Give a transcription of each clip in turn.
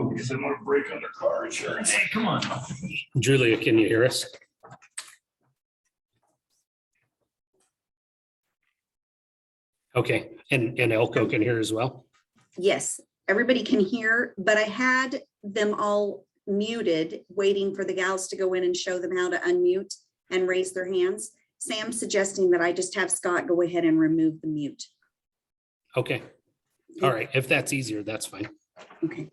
Because they want to break on their car insurance. Hey, come on. Julia, can you hear us? Okay, and Elko can hear as well? Yes, everybody can hear, but I had them all muted, waiting for the gals to go in and show them how to unmute and raise their hands. Sam's suggesting that I just have Scott go ahead and remove the mute. Okay, all right, if that's easier, that's fine. Okay.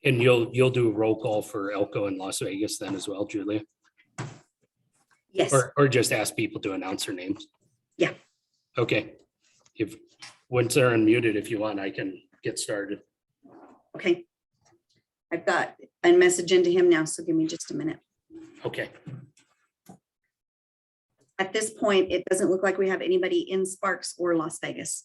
And you'll do a roll call for Elko in Las Vegas then as well, Julia? Yes, Or just ask people to announce their names? Yeah. Okay, if, once they're unmuted, if you want, I can get started. okay. I've got a message into him now, so give me just a minute. Okay, At this point, it doesn't look like we have anybody in Sparks or Las Vegas.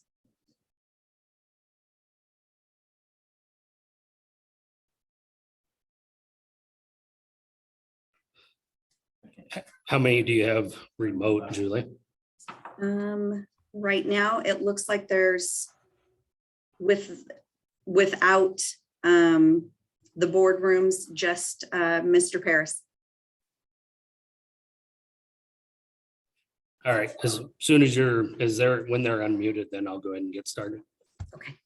how many do you have remote, Julia? Right now, it looks like there's without the boardrooms, just Mr. Paris. All right, as soon as when they're unmuted, then I'll go ahead and get started. Okay.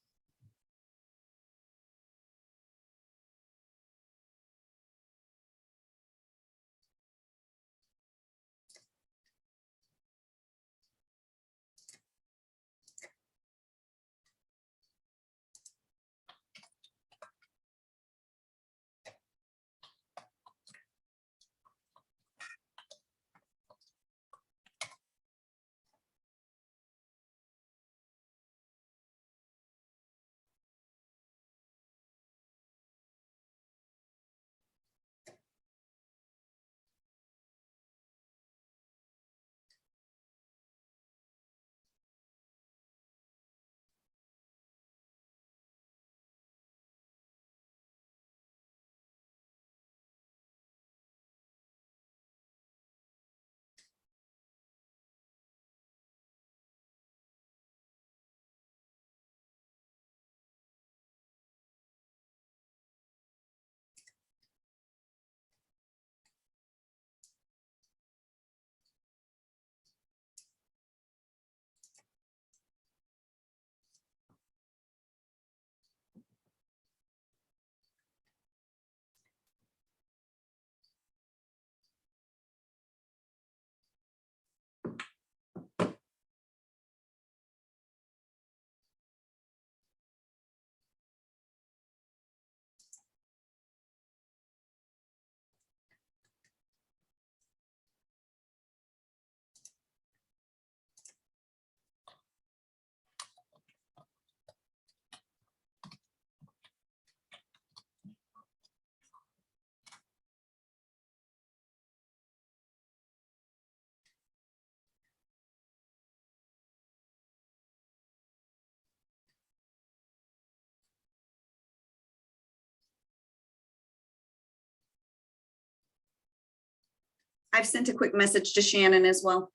I've sent a quick message to Shannon as well.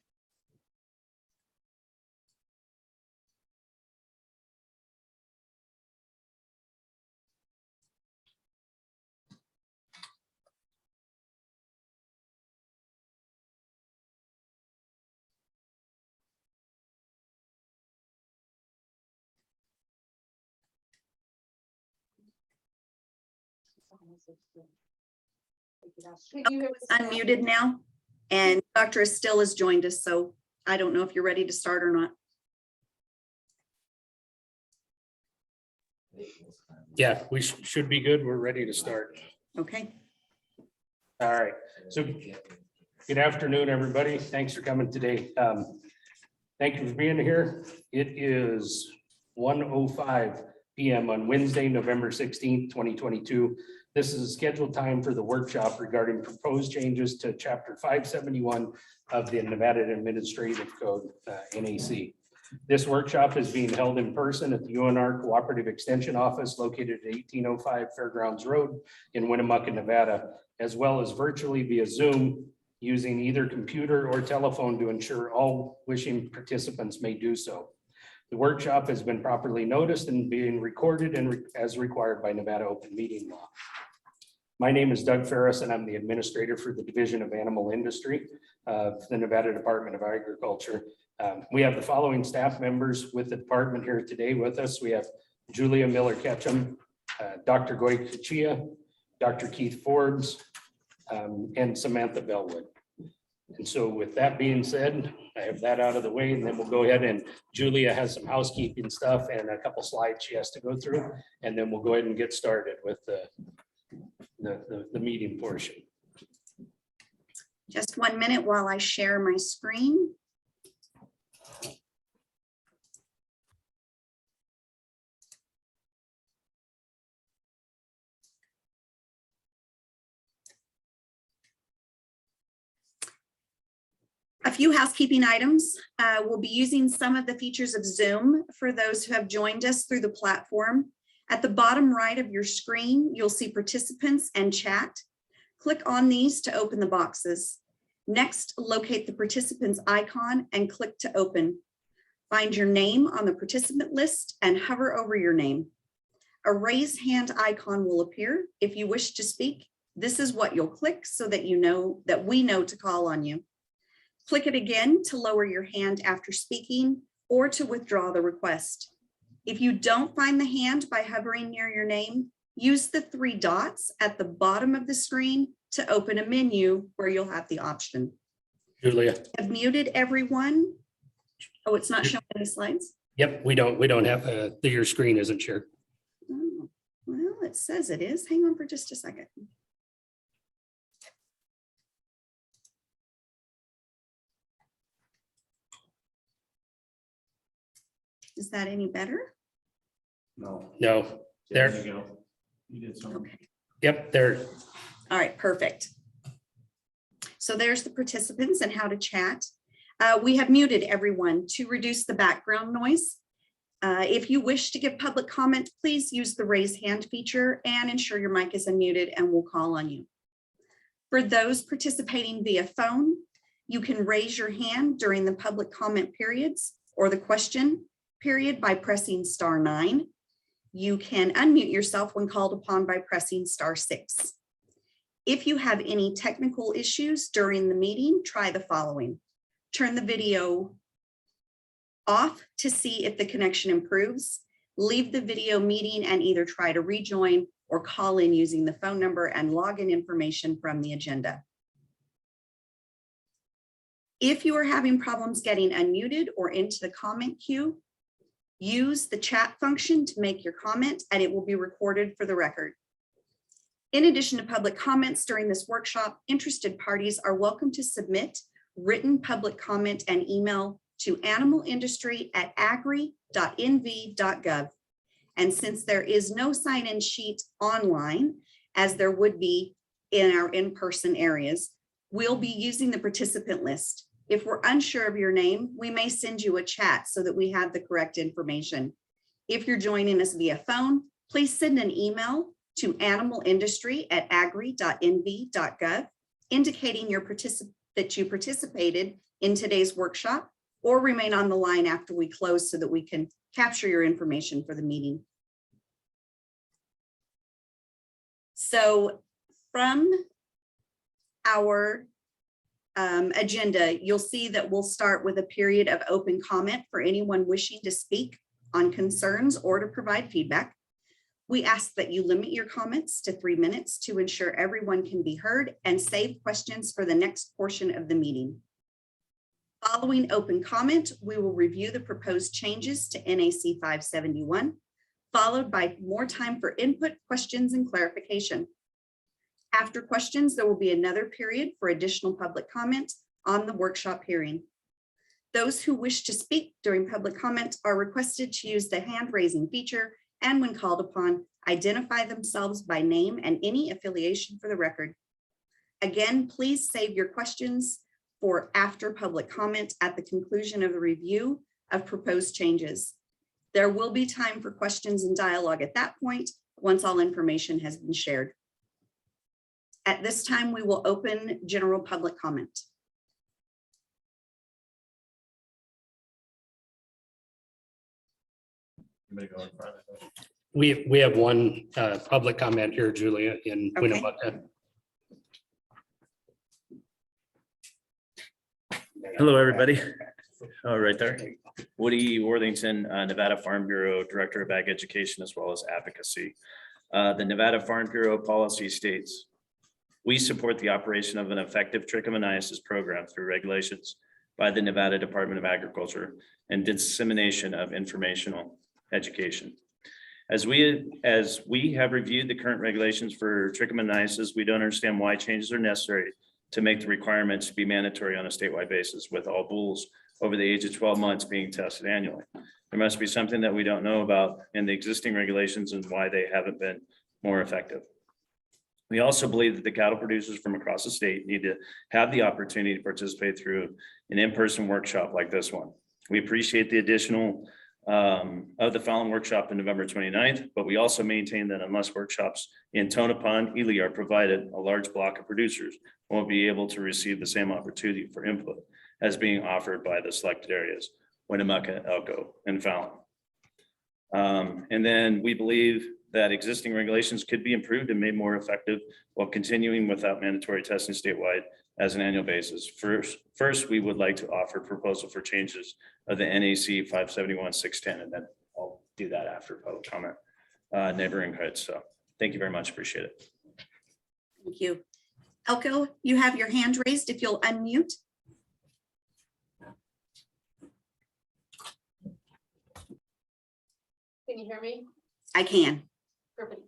Unmuted now, and Dr. Estelle has joined us, so I don't know if you're ready to start or not. Yeah, we should be good. We're ready to start. Okay. All right, so good afternoon, everybody. Thanks for coming today. Thank you for being here. It is 1:05 p.m. on Wednesday, November 16th, 2022. This is a scheduled time for the workshop regarding proposed changes to Chapter 571 of the Nevada Administrative Code, NAC. This workshop is being held in person at the UNR Cooperative Extension Office located at 1805 Fairgrounds Road in Winnemucca, Nevada, as well as virtually via Zoom using either computer or telephone to ensure all wishing participants may do so. The workshop has been properly noticed and being recorded and as required by Nevada open meeting law. My name is Doug Ferris and I'm the administrator for the Division of Animal Industry of the Nevada Department of Agriculture. We have the following staff members with the department here today with us. We have Julia Miller-Ketchum, Dr. Goy Kachia, Dr. Keith Forbes, and Samantha Bellwood. And so with that being said, I have that out of the way, and then we'll go ahead and Julia has some housekeeping stuff and a couple slides she has to go through, and then we'll go ahead and get started with the meeting portion. Just 1 minute while I share my screen. A few housekeeping items. We'll be using some of the features of Zoom for those who have joined us through the platform. At the bottom right of your screen, you'll see participants and chat. Click on these to open the boxes. Next, locate the participants icon and click to open. Find your name on the participant list and hover over your name. A raise hand icon will appear. If you wish to speak, this is what you'll click so that you know that we know to call on you. Click it again to lower your hand after speaking or to withdraw the request. If you don't find the hand by hovering near your name, use the 3 dots at the bottom of the screen to open a menu where you'll have the option. Julia. I've muted everyone. Oh, it's not showing any slides? Yep, we don't have your screen isn't shared. Oh, well, it says it is. Hang on for just a second. Is that any better? No. No, There there. you go. You did something. Okay. Yep, there. All right, perfect. So there's the participants and how to chat. We have muted everyone to reduce the background noise. If you wish to give public comment, please use the raise hand feature and ensure your mic is unmuted and we'll call on you. For those participating via phone, you can raise your hand during the public comment periods or the question period by pressing *9. You can unmute yourself when called upon by pressing *6. If you have any technical issues during the meeting, try the following. Turn the video off to see if the connection improves. Leave the video meeting and either try to rejoin or call in using the phone number and login information from the agenda. If you are having problems getting unmuted or into the comment queue, use the chat function to make your comment and it will be recorded for the record. In addition to public comments during this workshop, interested parties are welcome to submit written public comment and email to animalindustry@agri.nv.gov. And since there is no sign-in sheet online, as there would be in our in-person areas, we'll be using the participant list. If we're unsure of your name, we may send you a chat so that we have the correct information. If you're joining us via phone, please send an email to animalindustry@agri.nv.gov indicating that you participated in today's workshop, or remain on the line after we close so that we can capture your information for the meeting. So from our agenda, you'll see that we'll start with a period of open comment for anyone wishing to speak on concerns or to provide feedback. We ask that you limit your comments to 3 minutes to ensure everyone can be heard and save questions for the next portion of the meeting. Following open comment, we will review the proposed changes to NAC 571, followed by more time for input, questions, and clarification. After questions, there will be another period for additional public comment on the workshop hearing. Those who wish to speak during public comment are requested to use the hand raising feature, and when called upon, identify themselves by name and any affiliation for the record. Again, please save your questions for after public comment at the conclusion of the review of proposed changes. There will be time for questions and dialogue at that point once all information has been shared. At this time, we will open general public comment. We have one public comment here, Julia, in Okay. Winnemucca. Hello, everybody. Oh, right there. Woody Worthington, Nevada Farm Bureau Director of Ag Education as well as Advocacy. The Nevada Farm Bureau policy states, we support the operation of an effective trichomoniasis program through regulations by the Nevada Department of Agriculture and dissemination of informational education. As we have reviewed the current regulations for trichomoniasis, we don't understand why changes are necessary to make the requirements be mandatory on a statewide basis with all bulls over the age of 12 months being tested annually. There must be something that we don't know about in the existing regulations and why they haven't been more effective. We also believe that the cattle producers from across the state need to have the opportunity to participate through an in-person workshop like this one. We appreciate the additional of the following workshop on November 29th, but we also maintain that unless workshops in Tonopah, Ely are provided, a large block of producers won't be able to receive the same opportunity for input as being offered by the selected areas, Winnemucca, Elko, and Fallon. And then we believe that existing regulations could be improved and made more effective while continuing without mandatory testing statewide as an annual basis. First, we would like to offer proposal for changes of the NAC 571-610, and then I'll do that after public comment, neighboring heights. So thank you very much. Appreciate it. Thank you. Elko, you have your hand raised. If you'll unmute. Can you hear me? I can. Perfect.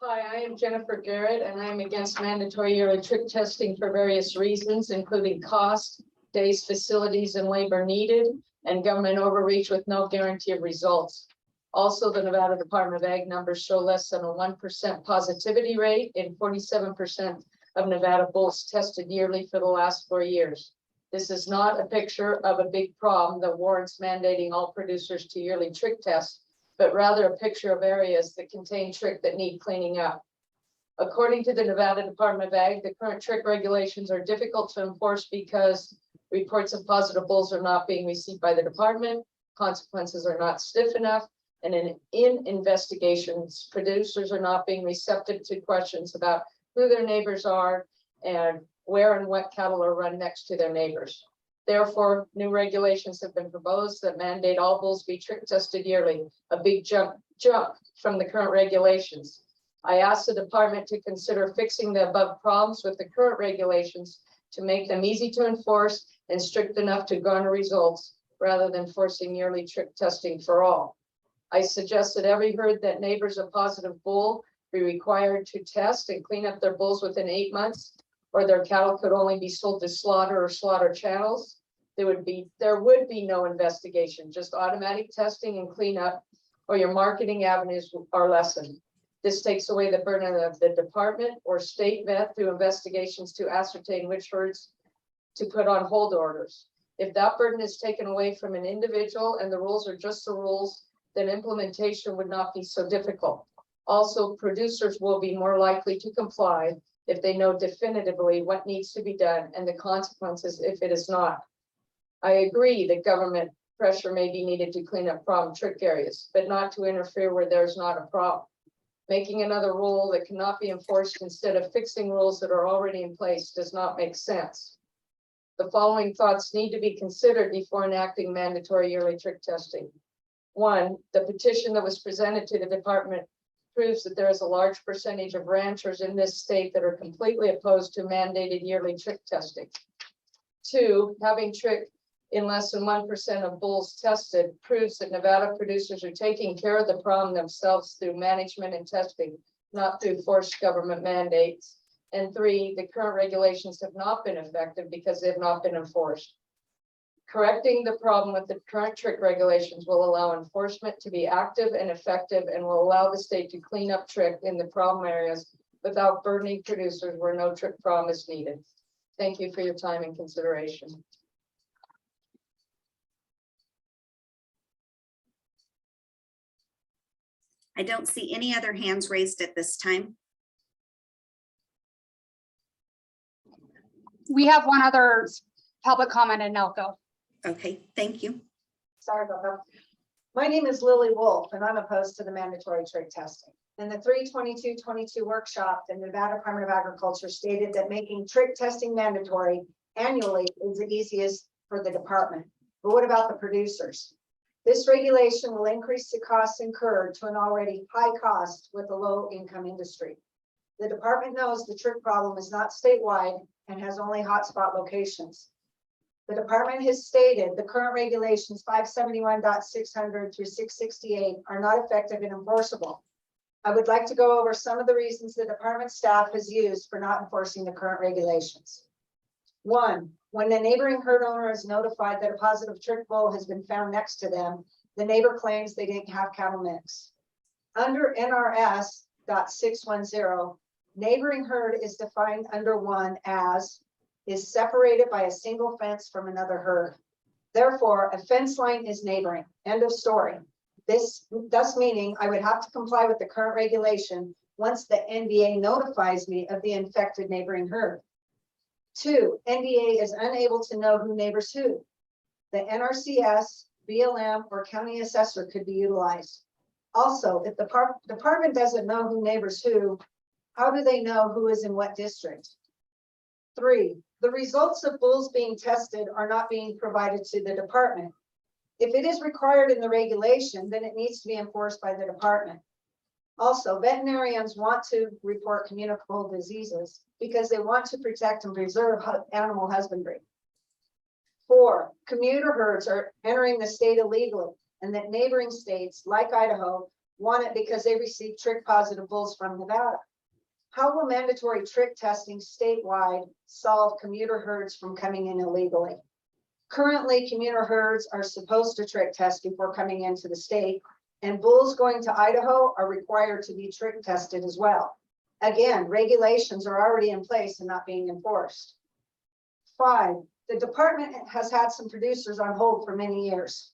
Hi, I am Jennifer Garrett, and I am against mandatory yearly trick testing for various reasons, including cost, days, facilities, and labor needed, and government overreach with no guarantee of results. Also, the Nevada Department of Ag numbers show less than a 1% positivity rate in 47% of Nevada bulls tested yearly for the last 4 years. This is not a picture of a big problem that warrants mandating all producers to yearly trick test, but rather a picture of areas that contain trick that need cleaning up. According to the Nevada Department of Ag, the current trick regulations are difficult to enforce because reports of positive bulls are not being received by the department, consequences are not stiff enough, and in investigations, producers are not being receptive to questions about who their neighbors are and where and what cattle are run next to their neighbors. Therefore, new regulations have been proposed that mandate all bulls be trick tested yearly, a big jump from the current regulations. I asked the department to consider fixing the above problems with the current regulations to make them easy to enforce and strict enough to garner results rather than forcing yearly trick testing for all. I suggest that every herd that neighbors a positive bull be required to test and clean up their bulls within 8 months, or their cattle could only be sold to slaughter or slaughter channels. There would be no investigation, just automatic testing and cleanup, or your marketing avenues are lessened. This takes away the burden of the department or state vet through investigations to ascertain which herds to put on hold orders. If that burden is taken away from an individual and the rules are just the rules, then implementation would not be so difficult. Also, producers will be more likely to comply if they know definitively what needs to be done and the consequences if it is not. I agree that government pressure may be needed to clean up problem trick areas, but not to interfere where there's not a problem. Making another rule that cannot be enforced instead of fixing rules that are already in place does not make sense. The following thoughts need to be considered before enacting mandatory yearly trick testing. 1, the petition that was presented to the department proves that there is a large percentage of ranchers in this state that are completely opposed to mandated yearly trick testing. 2, having trick in less than 1% of bulls tested proves that Nevada producers are taking care of the problem themselves through management and testing, not through forced government mandates. And 3, the current regulations have not been effective because they have not been enforced. Correcting the problem with the current trick regulations will allow enforcement to be active and effective and will allow the state to clean up trick in the problem areas without burdening producers where no trick problem is needed. Thank you for your time and consideration. I don't see any other hands raised at this time. We have one other public comment in Elko. Okay, thank you. Sorry about that. My name is Lily Wolf, and I'm opposed to the mandatory trig testing. In the 3/22/22 workshop, the Nevada Department of Agriculture stated that making trig testing mandatory annually is the easiest for the department. But what about the producers? This regulation will increase the costs incurred to an already high cost with a low income industry. The department knows the trig problem is not statewide and has only hotspot locations. The department has stated the current regulations 571.600 through 668 are not effective and enforceable. I would like to go over some of the reasons the department staff has used for not enforcing the current regulations. 1, when the neighboring herd owner is notified that a positive trig bull has been found next to them, the neighbor claims they didn't have cattle mix. Under NRS.610, neighboring herd is defined under 1 as is separated by a single fence from another herd. Therefore, a fence line is neighboring. End of story. This thus meaning I would have to comply with the current regulation once the NVA notifies me of the infected neighboring herd. 2, NVA is unable to know who neighbors who. The NRCS, BLM, or county assessor could be utilized. Also, if the department doesn't know who neighbors who, how do they know who is in what district? 3, the results of bulls being tested are not being provided to the department. If it is required in the regulation, then it needs to be enforced by the department. Also, veterinarians want to report communicable diseases because they want to protect and preserve animal husbandry. 4, commuter herds are entering the state illegally, and that neighboring states like Idaho want it because they receive trig positive bulls from Nevada. How will mandatory trig testing statewide solve commuter herds from coming in illegally? Currently, commuter herds are supposed to trig test before coming into the state, and bulls going to Idaho are required to be trig tested as well. Again, regulations are already in place and not being enforced. 5, the department has had some producers on hold for many years.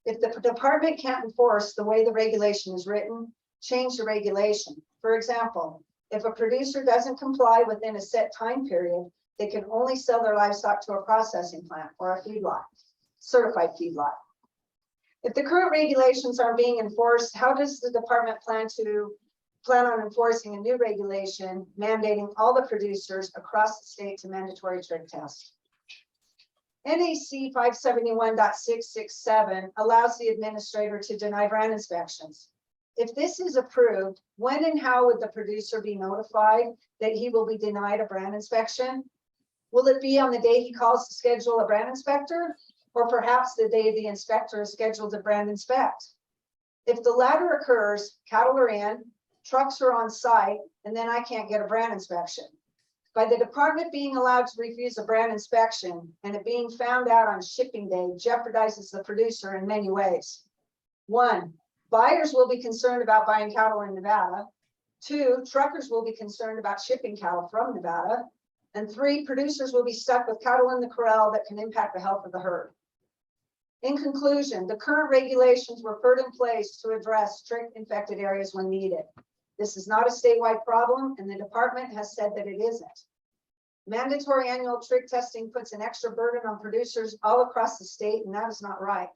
If the department can't enforce the way the regulation is written, change the regulation. For example, if a producer doesn't comply within a set time period, they can only sell their livestock to a processing plant or a feedlot, certified feedlot. If the current regulations are being enforced, how does the department plan on enforcing a new regulation mandating all the producers across the state to mandatory trig test? NAC 571.667 allows the administrator to deny brand inspections. If this is approved, when and how would the producer be notified that he will be denied a brand inspection? Will it be on the day he calls to schedule a brand inspector, or perhaps the day the inspector is scheduled to brand inspect? If the latter occurs, cattle are in, trucks are on site, and then I can't get a brand inspection. By the department being allowed to refuse a brand inspection and it being found out on shipping day jeopardizes the producer in many ways. 1, buyers will be concerned about buying cattle in Nevada. 2, truckers will be concerned about shipping cattle from Nevada. And 3, producers will be stuck with cattle in the corral that can impact the health of the herd. In conclusion, the current regulations were put in place to address trig infected areas when needed. This is not a statewide problem, and the department has said that it isn't. Mandatory annual trig testing puts an extra burden on producers all across the state, and that is not right.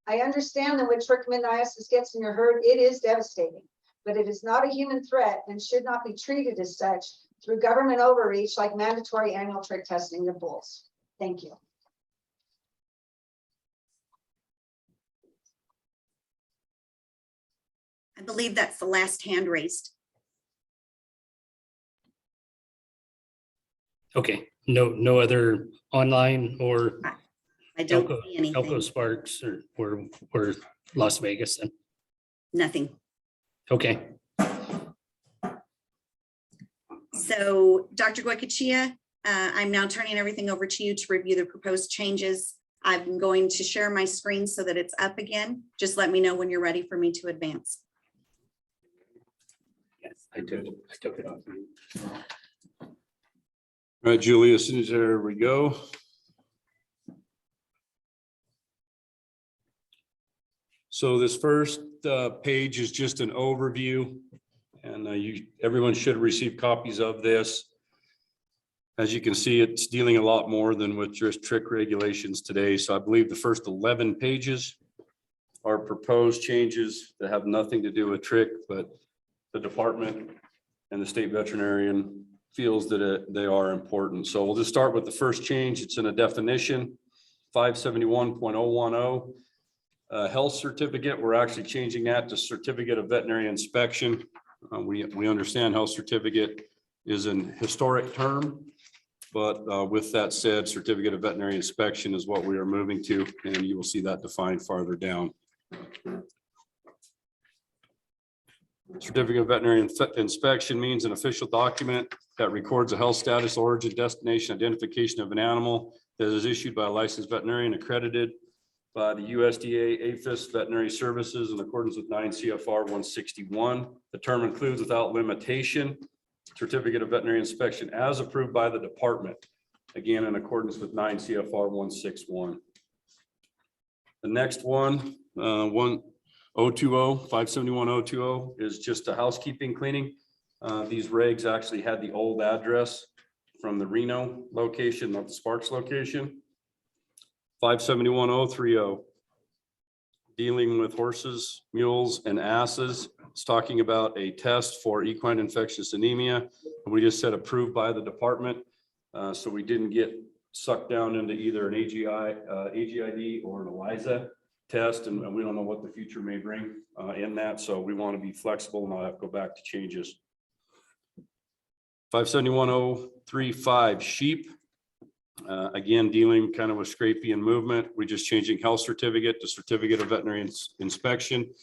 I understand that when trichomoniasis gets in your herd, it is devastating, but it is not a human threat and should not be treated as such through government overreach like mandatory annual trig testing of bulls. Thank you. I believe that's the last hand raised. Okay, no other online or I don't Elko, see anything. Elko Sparks or Las Vegas then? Nothing. Okay, So Dr. Goycochea, I'm now turning everything over to you to review the proposed changes. I'm going to share my screen so that it's up again. Just let me know when you're ready for me to advance. yes, I took it off. All right, Julie, as soon as there we go. So this first page is just an overview, and everyone should receive copies of this. As you can see, it's dealing a lot more than with just trick regulations today. So I believe the first 11 pages are proposed changes that have nothing to do with trick, but the department and the state veterinarian feels that they are important. So we'll just start with the first change. It's in a definition, 571.010. Health certificate, we're actually changing that to certificate of veterinary inspection. We understand health certificate is an historic term, but with that said, certificate of veterinary inspection is what we are moving to, and you will see that defined farther down. Certificate of veterinary inspection means an official document that records a health status, origin, destination, identification of an animal that is issued by a licensed veterinarian accredited by the USDA APHIS Veterinary Services in accordance with 9 CFR 161. The term includes without limitation certificate of veterinary inspection as approved by the department, again in accordance with 9 CFR 161. The next one, 571.020 is just a housekeeping cleaning. These regs actually had the old address from the Reno location, not the Sparks location. 571.030, dealing with horses, mules, and asses. It's talking about a test for equine infectious anemia. We just said approved by the department. So we didn't get sucked down into either an AGID or an ELISA test, and we don't know what the future may bring in that. So we want to be flexible and not have to go back to changes. 571.035 sheep. Again, dealing kind of with scrapie movement. We're just changing health certificate to certificate of veterinary inspection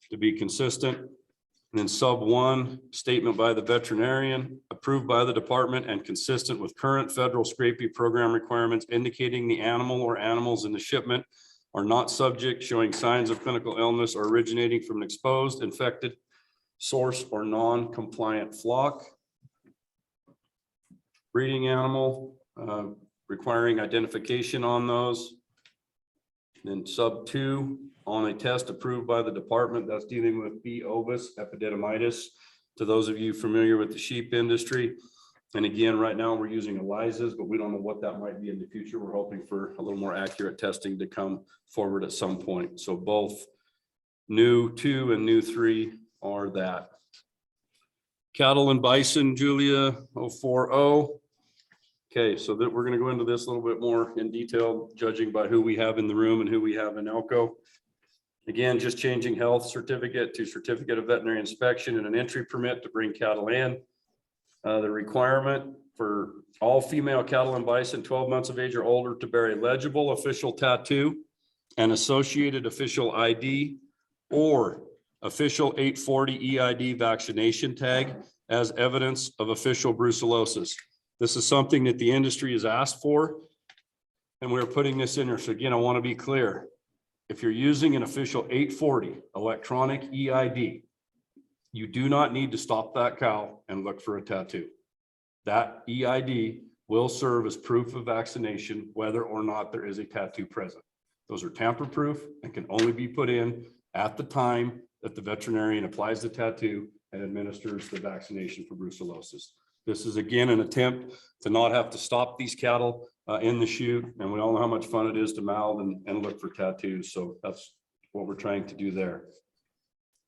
to be consistent. And then sub 1, statement by the veterinarian, approved by the department and consistent with current federal scrapie program requirements, indicating the animal or animals in the shipment are not subject, showing signs of clinical illness or originating from an exposed, infected source or non-compliant flock. Breeding animal, requiring identification on those. Then sub 2, on a test approved by the department, that's dealing with B. ovis epididymitis. To those of you familiar with the sheep industry. And again, right now we're using ELISAs, but we don't know what that might be in the future. We're hoping for a little more accurate testing to come forward at some point. So both new 2 and new 3 are that. Cattle and bison, Julia, 040. Okay, so that we're going to go into this a little bit more in detail, judging by who we have in the room and who we have in Elko. Again, just changing health certificate to certificate of veterinary inspection and an entry permit to bring cattle in. The requirement for all female cattle and bison 12 months of age or older to bear a legible official tattoo and associated official ID or official 840 EID vaccination tag as evidence of official brucellosis. This is something that the industry has asked for, and we're putting this in here. So again, I want to be clear. If you're using an official 840 electronic EID, you do not need to stop that cow and look for a tattoo. That EID will serve as proof of vaccination, whether or not there is a tattoo present. Those are tamper-proof and can only be put in at the time that the veterinarian applies the tattoo and administers the vaccination for brucellosis. This is again an attempt to not have to stop these cattle in the chute, and we all know how much fun it is to mouth and look for tattoos. So that's what we're trying to do there.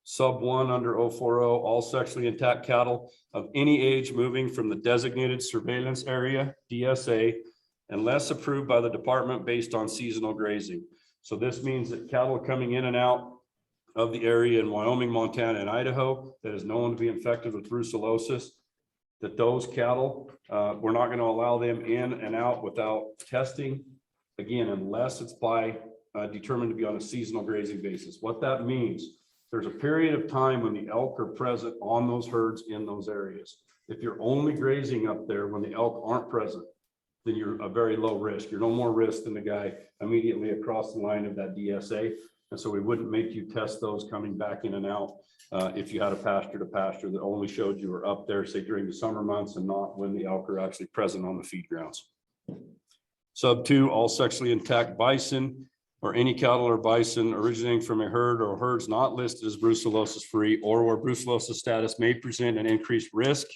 Sub 1 under 040, all sexually intact cattle of any age moving from the designated surveillance area, DSA, unless approved by the department based on seasonal grazing. So this means that cattle coming in and out of the area in Wyoming, Montana, and Idaho that is known to be infected with brucellosis, that those cattle, we're not going to allow them in and out without testing, again, unless it's by determined to be on a seasonal grazing basis. What that means, there's a period of time when the elk are present on those herds in those areas. If you're only grazing up there when the elk aren't present, then you're a very low risk. You're no more risk than the guy immediately across the line of that DSA. And so we wouldn't make you test those coming back in and out if you had a pasture to pasture that only showed you were up there, say during the summer months and not when the elk are actually present on the feed grounds. Sub 2, all sexually intact bison or any cattle or bison originating from a herd or herds not listed as brucellosis free or where brucellosis status may present an increased risk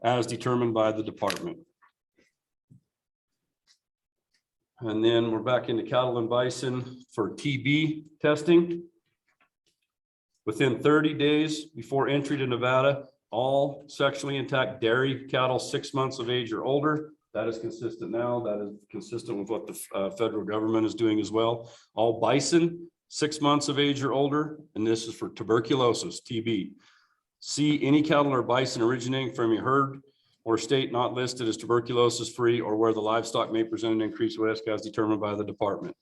as determined by the department. And then we're back into cattle and bison for TB testing. Within 30 days before entry to Nevada, all sexually intact dairy cattle 6 months of age or older. That is consistent now. That is consistent with what the federal government is doing as well. All bison 6 months of age or older, and this is for tuberculosis, TB. C, any cattle or bison originating from a herd or state not listed as tuberculosis free or where the livestock may present an increased risk as determined by the department.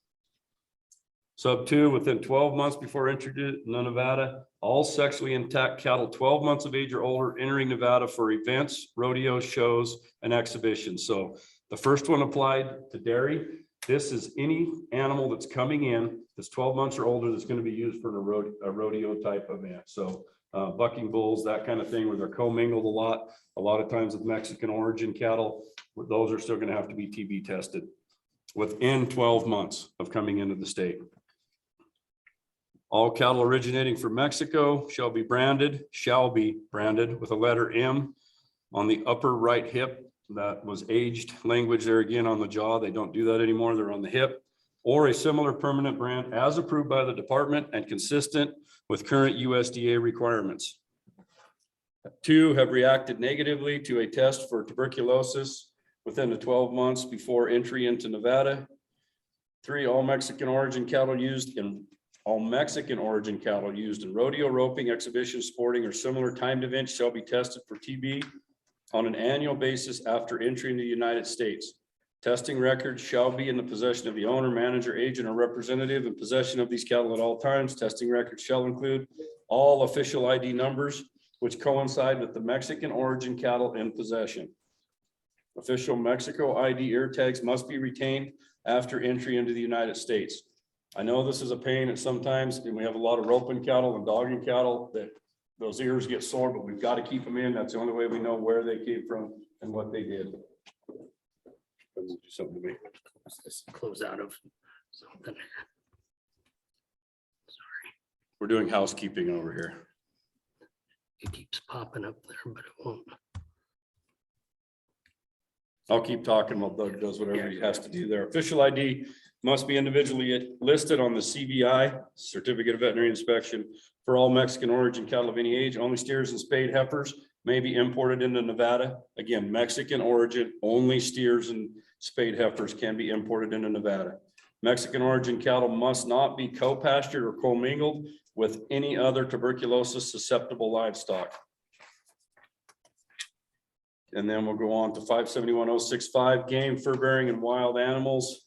Sub 2, within 12 months before entry to Nevada, all sexually intact cattle 12 months of age or older entering Nevada for events, rodeos, shows, and exhibitions. So the first one applied to dairy. This is any animal that's coming in that's 12 months or older that's going to be used for a rodeo type event. So bucking bulls, that kind of thing, where they're commingled a lot of times with Mexican origin cattle, those are still going to have to be TB tested within 12 months of coming into the state. All cattle originating from Mexico shall be branded with a letter M on the upper right hip. That was aged language there again on the jaw. They don't do that anymore. They're on the hip, or a similar permanent brand as approved by the department and consistent with current USDA requirements. 2, have reacted negatively to a test for tuberculosis within the 12 months before entry into Nevada. 3, all Mexican origin cattle used in rodeo, roping, exhibition, sporting, or similar timed events shall be tested for TB on an annual basis after entry into the United States. Testing records shall be in the possession of the owner, manager, agent, or representative in possession of these cattle at all times. Testing records shall include all official ID numbers which coincide with the Mexican origin cattle in possession. Official Mexico ID ear tags must be retained after entry into the United States. I know this is a pain at sometimes, and we have a lot of roping cattle and dogging cattle that those ears get sore, but we've got to keep them in. That's the only way we know where they came from and what they did. Do something to me. Let's close out of something. We're doing housekeeping over here. It keeps popping up there, but it won't. I'll keep talking while Doug does whatever he has to do there. Official ID must be individually listed on the CVI, Certificate of Veterinary Inspection, for all Mexican origin cattle of any age. Only steers and spayed heifers may be imported into Nevada. Again, Mexican origin, only steers and spayed heifers can be imported into Nevada. Mexican origin cattle must not be co-pastured or commingled with any other tuberculosis susceptible livestock. And then we'll go on to 571.065, game, fur bearing, and wild animals.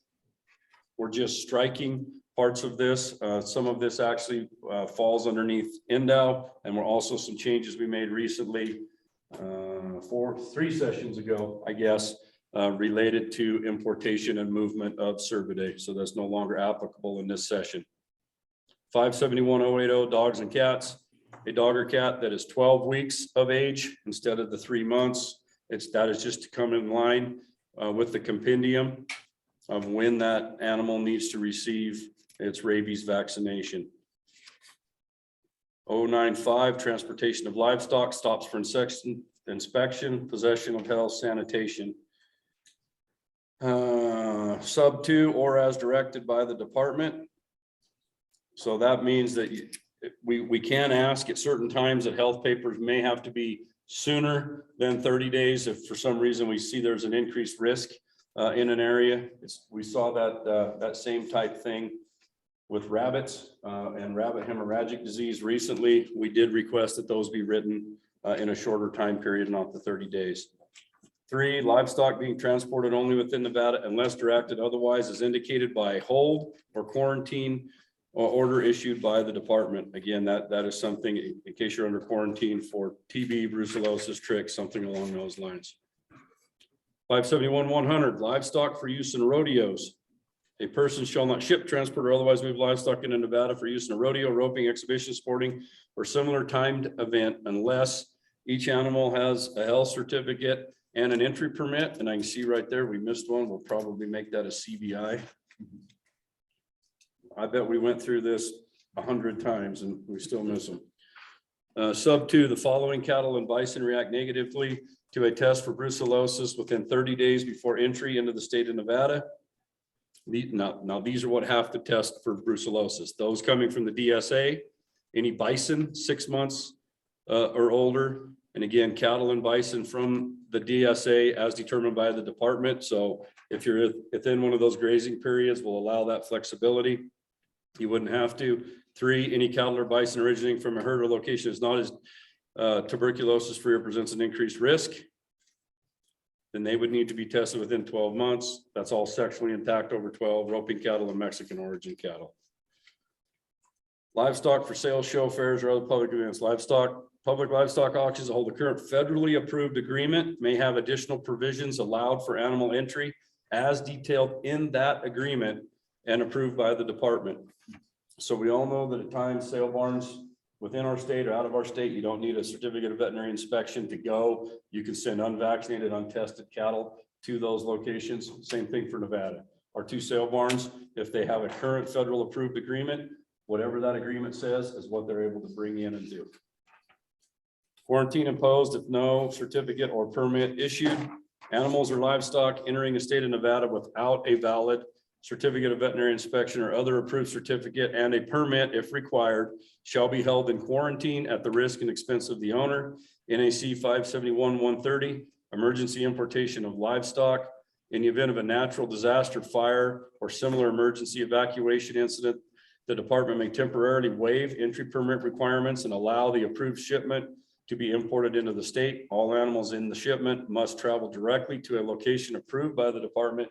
We're just striking parts of this. Some of this actually falls underneath NDOW, and we're also some changes we made recently, 3 sessions ago, I guess, related to importation and movement of cervidae. So that's no longer applicable in this session. 571.080, dogs and cats. A dog or cat that is 12 weeks of age instead of the 3 months. That is just to come in line with the compendium of when that animal needs to receive its rabies vaccination. 095, transportation of livestock, stops for inspection, possession of health, sanitation. Sub 2, or as directed by the department. So that means that we can ask at certain times that health papers may have to be sooner than 30 days. If for some reason we see there's an increased risk in an area. We saw that same type thing with rabbits and rabbit hemorrhagic disease recently. We did request that those be written in a shorter time period, not the 30 days. 3, livestock being transported only within Nevada unless directed otherwise as indicated by hold or quarantine or order issued by the department. Again, that is something in case you're under quarantine for TB, brucellosis, tricks, something along those lines. 571.100, livestock for use in rodeos. A person shall not ship, transport, or otherwise move livestock into Nevada for use in a rodeo, roping, exhibition, sporting, or similar timed event unless each animal has a health certificate and an entry permit. And I can see right there, we missed one. We'll probably make that a CBI. I bet we went through this 100 times and we still miss them. Sub 2, the following cattle and bison react negatively to a test for brucellosis within 30 days before entry into the state of Nevada. Now, these are what have to test for brucellosis. Those coming from the DSA, any bison 6 months or older. And again, cattle and bison from the DSA as determined by the department. So if you're within one of those grazing periods, we'll allow that flexibility. You wouldn't have to. 3, any cattle or bison originating from a herd or location is not as tuberculosis free or presents an increased risk, then they would need to be tested within 12 months. That's all sexually intact over 12, roping cattle and Mexican origin cattle. Livestock for sale, show fairs, or other public events. Public livestock auctions that hold a current federally approved agreement may have additional provisions allowed for animal entry as detailed in that agreement and approved by the department. So we all know that at times sale barns within our state or out of our state, you don't need a certificate of veterinary inspection to go. You can send unvaccinated, untested cattle to those locations. Same thing for Nevada. Our 2 sale barns, if they have a current federal approved agreement, whatever that agreement says is what they're able to bring in and do. Quarantine imposed if no certificate or permit issued. Animals or livestock entering the state of Nevada without a valid certificate of veterinary inspection or other approved certificate and a permit, if required, shall be held in quarantine at the risk and expense of the owner. NAC 571-130, emergency importation of livestock. In the event of a natural disaster, fire, or similar emergency evacuation incident, the department may temporarily waive entry permit requirements and allow the approved shipment to be imported into the state. All animals in the shipment must travel directly to a location approved by the department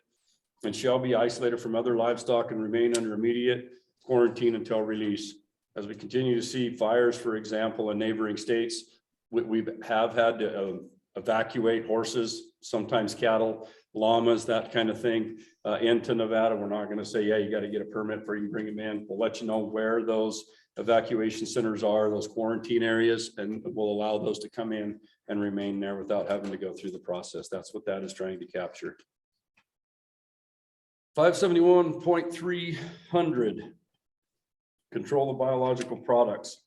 and shall be isolated from other livestock and remain under immediate quarantine until release. As we continue to see fires, for example, in neighboring states, we have had to evacuate horses, sometimes cattle, llamas, that kind of thing, into Nevada. We're not going to say, yeah, you got to get a permit for you to bring them in. We'll let you know where those evacuation centers are, those quarantine areas, and we'll allow those to come in and remain there without having to go through the process. That's what that is trying to capture. 571.300, control of biological products.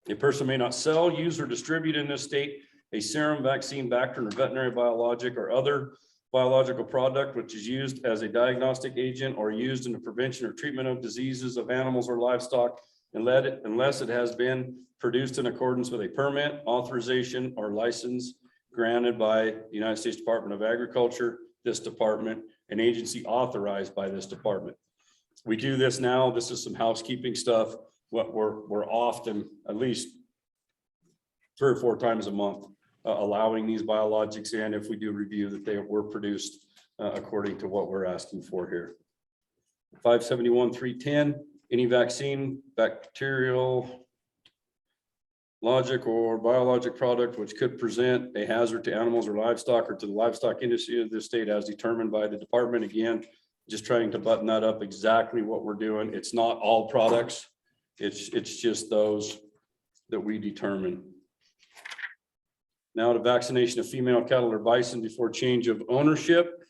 A person may not sell, use, or distribute in this state a serum, vaccine, bacterial, or veterinary biologic or other biological product which is used as a diagnostic agent or used in the prevention or treatment of diseases of animals or livestock unless it has been produced in accordance with a permit, authorization, or license granted by the United States Department of Agriculture, this department, an agency authorized by this department. We do this now. This is some housekeeping stuff. What we're often, at least 3 or 4 times a month, allowing these biologics in if we do review that they were produced according to what we're asking for here. 571.310, any vaccine, bacterial, logic, or biologic product which could present a hazard to animals or livestock or to the livestock industry of this state as determined by the department. Again, just trying to button that up exactly what we're doing. It's not all products. It's just those that we determine. Now to vaccination of female cattle or bison before change of ownership.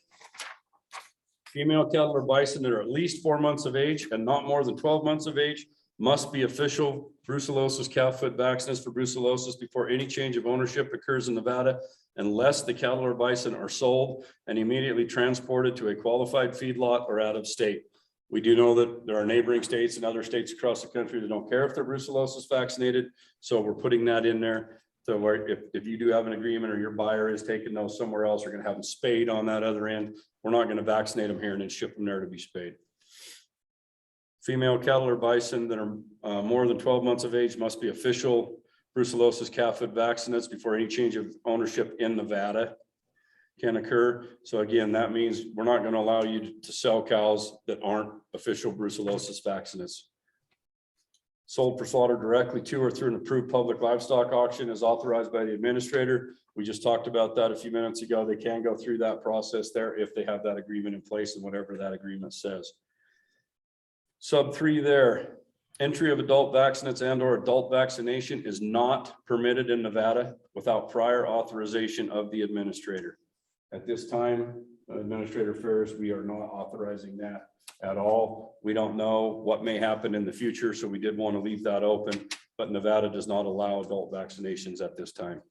Female cattle or bison that are at least 4 months of age and not more than 12 months of age must be official brucellosis calf-foot vaccinates for brucellosis before any change of ownership occurs in Nevada, unless the cattle or bison are sold and immediately transported to a qualified feedlot or out of state. We do know that there are neighboring states and other states across the country that don't care if they're brucellosis vaccinated. So we're putting that in there. So where if you do have an agreement or your buyer is taking those somewhere else, you're going to have them spayed on that other end. We're not going to vaccinate them here and then ship them there to be spayed. Female cattle or bison that are more than 12 months of age must be official brucellosis calf-foot vaccinates before any change of ownership in Nevada can occur. So again, that means we're not going to allow you to sell cows that aren't official brucellosis vaccinates. Sold for slaughter directly to or through an approved public livestock auction as authorized by the administrator. We just talked about that a few minutes ago. They can go through that process there if they have that agreement in place and whatever that agreement says. Sub 3 there, entry of adult vaccinates and or adult vaccination is not permitted in Nevada without prior authorization of the administrator. At this time, Administrator Ferris, we are not authorizing that at all. We don't know what may happen in the future, so we did want to leave that open, but Nevada does not allow adult vaccinations at this time.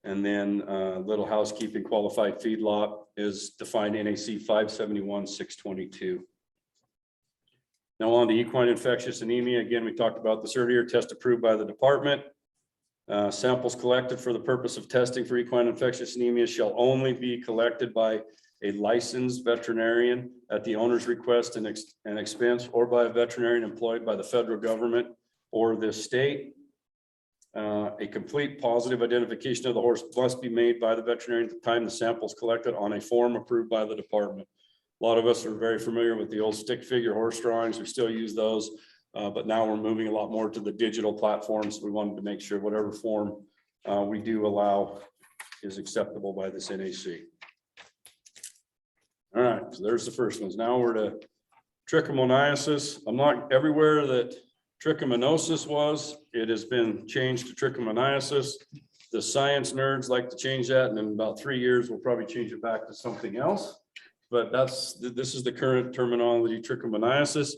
And then little housekeeping qualified feedlot is defined NAC 571-622. Now on to equine infectious anemia. Again, we talked about this earlier, test approved by the department. Samples collected for the purpose of testing for equine infectious anemia shall only be collected by a licensed veterinarian at the owner's request and expense, or by a veterinarian employed by the federal government or this state. A complete positive identification of the horse must be made by the veterinarian at the time the sample is collected on a form approved by the department. A lot of us are very familiar with the old stick figure horse drawings. We still use those, but now we're moving a lot more to the digital platforms. We wanted to make sure whatever form we do allow is acceptable by this NAC. All right, so there's the first ones. Now we're to trichomoniasis. I'm not everywhere that trichomoniasis was. It has been changed to trichomoniasis. The science nerds like to change that, and in about 3 years, we'll probably change it back to something else. But this is the current terminology, trichomoniasis.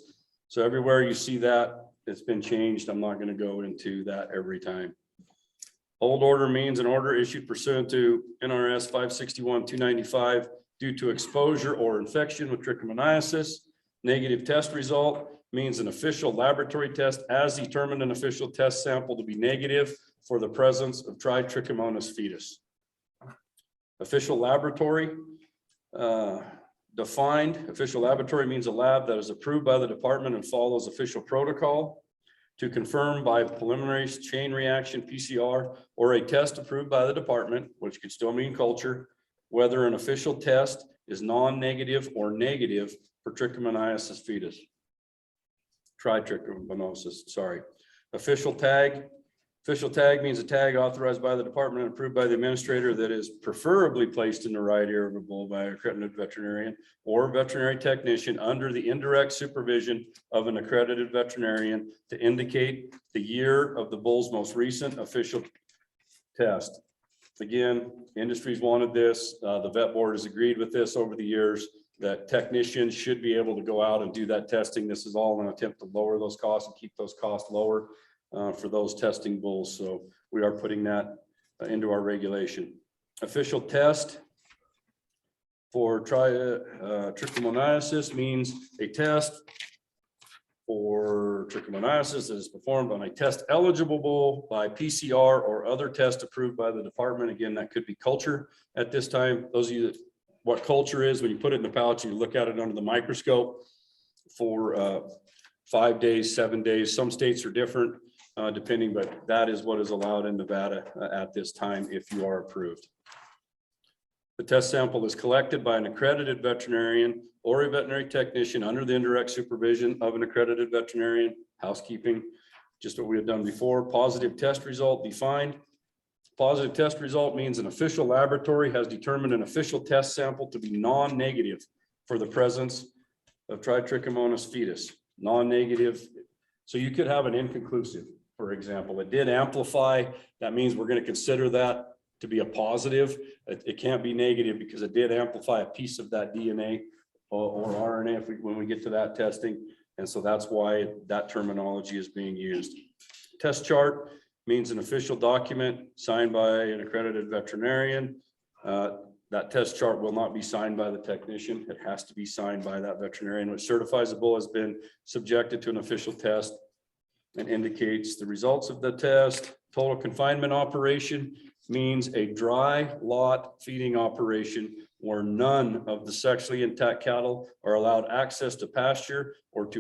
So everywhere you see that, it's been changed. I'm not going to go into that every time. Hold order means an order issued pursuant to NRS 561-295 due to exposure or infection with trichomoniasis. Negative test result means an official laboratory test as determined an official test sample to be negative for the presence of Trichomonas fetus. Official laboratory defined. Official laboratory means a lab that is approved by the department and follows official protocol to confirm by preliminary chain reaction PCR or a test approved by the department, which could still mean culture, whether an official test is non-negative or negative for trichomoniasis fetus. Trichomoniasis, sorry. Official tag. Official tag means a tag authorized by the department and approved by the administrator that is preferably placed in the right ear of a bull by an accredited veterinarian or veterinary technician under the indirect supervision of an accredited veterinarian to indicate the year of the bull's most recent official test. Again, industries wanted this. The vet board has agreed with this over the years, that technicians should be able to go out and do that testing. This is all an attempt to lower those costs and keep those costs lower for those testing bulls. So we are putting that into our regulation. Official test for trichomoniasis means a test for trichomoniasis that is performed on a test eligible bull by PCR or other test approved by the department. Again, that could be culture at this time. Those of you that what culture is, when you put it in the pouch, you look at it under the microscope for 5 days, 7 days. Some states are different depending, but that is what is allowed in Nevada at this time if you are approved. The test sample is collected by an accredited veterinarian or a veterinary technician under the indirect supervision of an accredited veterinarian. Housekeeping, just what we had done before. Positive test result defined. Positive test result means an official laboratory has determined an official test sample to be non-negative for the presence of Trichomonas fetus. Non-negative. So you could have an inconclusive, for example. It did amplify. That means we're going to consider that to be a positive. It can't be negative because it did amplify a piece of that DNA or RNA when we get to that testing. And so that's why that terminology is being used. Test chart means an official document signed by an accredited veterinarian. That test chart will not be signed by the technician. It has to be signed by that veterinarian, which certifies the bull has been subjected to an official test and indicates the results of the test. Total confinement operation means a dry lot feeding operation where none of the sexually intact cattle are allowed access to pasture or to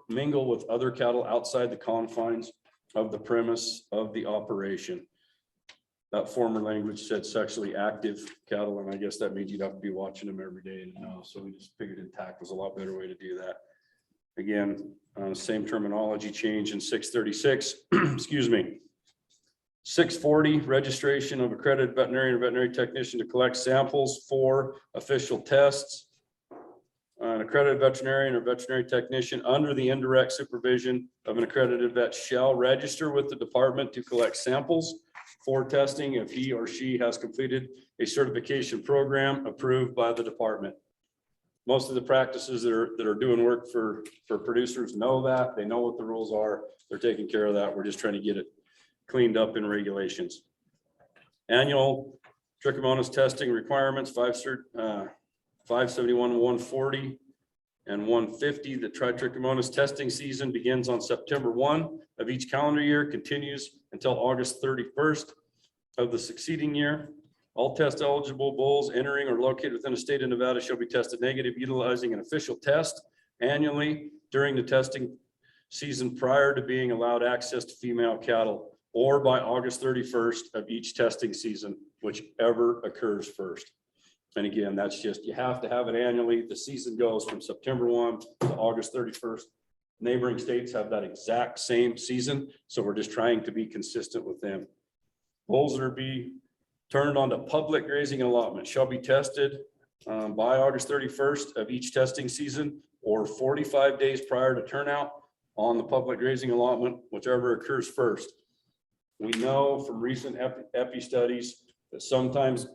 mingle with other cattle outside the confines of the premise of the operation. That former language said sexually active cattle, and I guess that means you'd have to be watching them every day. So we just figured intact was a lot better way to do that. Again, same terminology change in 636, excuse me. 640, registration of accredited veterinarian or veterinary technician to collect samples for official tests. An accredited veterinarian or veterinary technician under the indirect supervision of an accredited vet shall register with the department to collect samples for testing if he or she has completed a certification program approved by the department. Most of the practices that are doing work for producers know that. They know what the rules are. They're taking care of that. We're just trying to get it cleaned up in regulations. Annual trichomonas testing requirements, 571, 140, and 150. The trichomonas testing season begins on September 1 of each calendar year, continues until August 31st of the succeeding year. All test eligible bulls entering or located within the state of Nevada shall be tested negative utilizing an official test annually during the testing season prior to being allowed access to female cattle, or by August 31st of each testing season, whichever occurs first. And again, that's just, you have to have it annually. The season goes from September 1 to August 31st. Neighboring states have that exact same season, so we're just trying to be consistent with them. Bulls that are be turned onto public grazing allotment shall be tested by August 31st of each testing season, or 45 days prior to turnout on the public grazing allotment, whichever occurs first. We know from recent epi studies that sometimes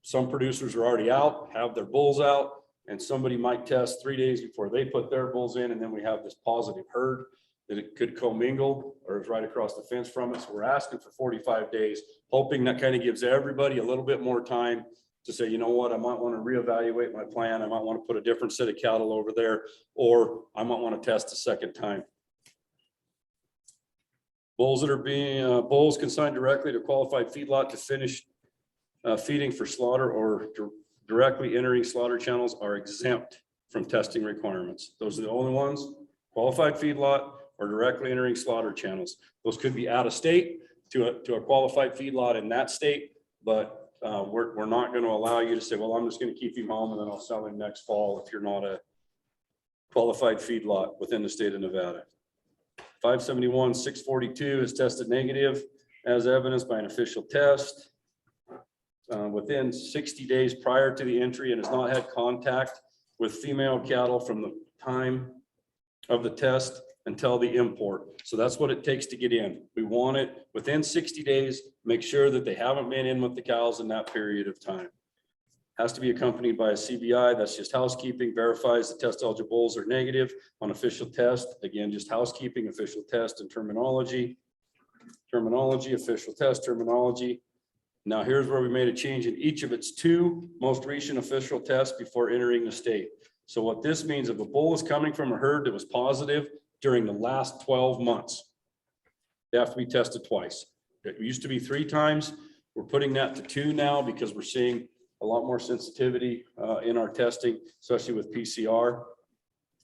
some producers are already out, have their bulls out, and somebody might test 3 days before they put their bulls in, and then we have this positive herd that it could commingle or is right across the fence from us. We're asking for 45 days, hoping that kind of gives everybody a little bit more time to say, you know what, I might want to reevaluate my plan. I might want to put a different set of cattle over there, or I might want to test a second time. Bulls that are being, bulls consigned directly to qualified feedlot to finish feeding for slaughter or directly entering slaughter channels are exempt from testing requirements. Those are the only ones, qualified feedlot or directly entering slaughter channels. Those could be out of state to a qualified feedlot in that state, but we're not going to allow you to say, well, I'm just going to keep him home and then I'll sell him next fall if you're not a qualified feedlot within the state of Nevada. 571, 642 is tested negative as evidenced by an official test within 60 days prior to the entry and has not had contact with female cattle from the time of the test until the import. So that's what it takes to get in. We want it within 60 days, make sure that they haven't been in with the cows in that period of time. Has to be accompanied by a CBI, that's just housekeeping, verifies the test eligible bulls are negative on official test. Again, just housekeeping, official test and terminology. Terminology, official test, terminology. Now here's where we made a change in each of its 2 most recent official tests before entering the state. So what this means, if a bull is coming from a herd that was positive during the last 12 months, they have to be tested twice. It used to be 3 times. We're putting that to 2 now because we're seeing a lot more sensitivity in our testing, especially with PCR.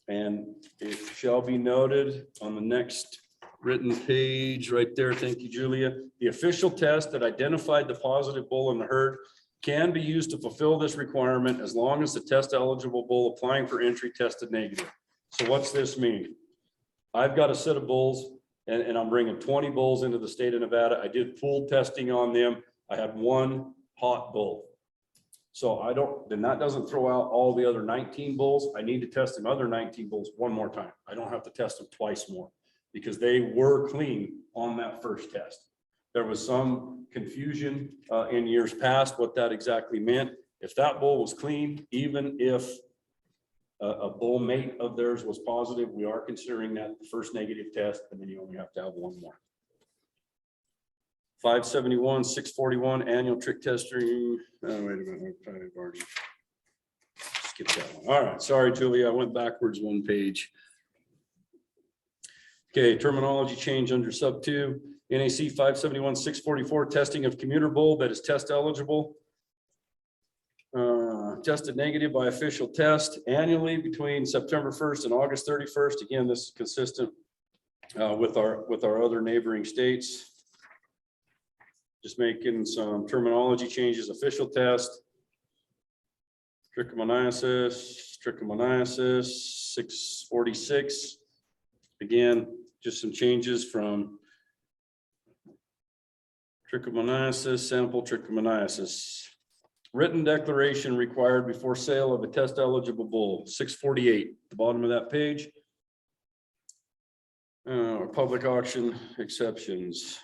And it shall be noted on the next written page right there. Thank you, Julia. The official test that identified the positive bull in the herd can be used to fulfill this requirement as long as the test eligible bull applying for entry tested negative. So what's this mean? I've got a set of bulls and I'm bringing 20 bulls into the state of Nevada. I did pooled testing on them. I had 1 hot bull. So then that doesn't throw out all the other 19 bulls. I need to test them other 19 bulls 1 more time. I don't have to test them twice more because they were clean on that first test. There was some confusion in years past what that exactly meant. If that bull was clean, even if a bull mate of theirs was positive, we are considering that the first negative test, and then you only have to have 1 more. 571, 641 annual trick testing. Oh, wait a minute, I've already skipped that one. All right, sorry, Julia, I went backwards 1 page. Okay, terminology change under sub 2. NAC 571, 644 testing of commuter bull that is test eligible. Tested negative by official test annually between September 1st and August 31st. Again, this is consistent with our other neighboring states. Just making some terminology changes. Official test, trichomoniasis, 646. Again, just some changes from trichomoniasis, sample trichomoniasis. Written declaration required before sale of a test eligible bull, 648, the bottom of that page. Public auction exceptions.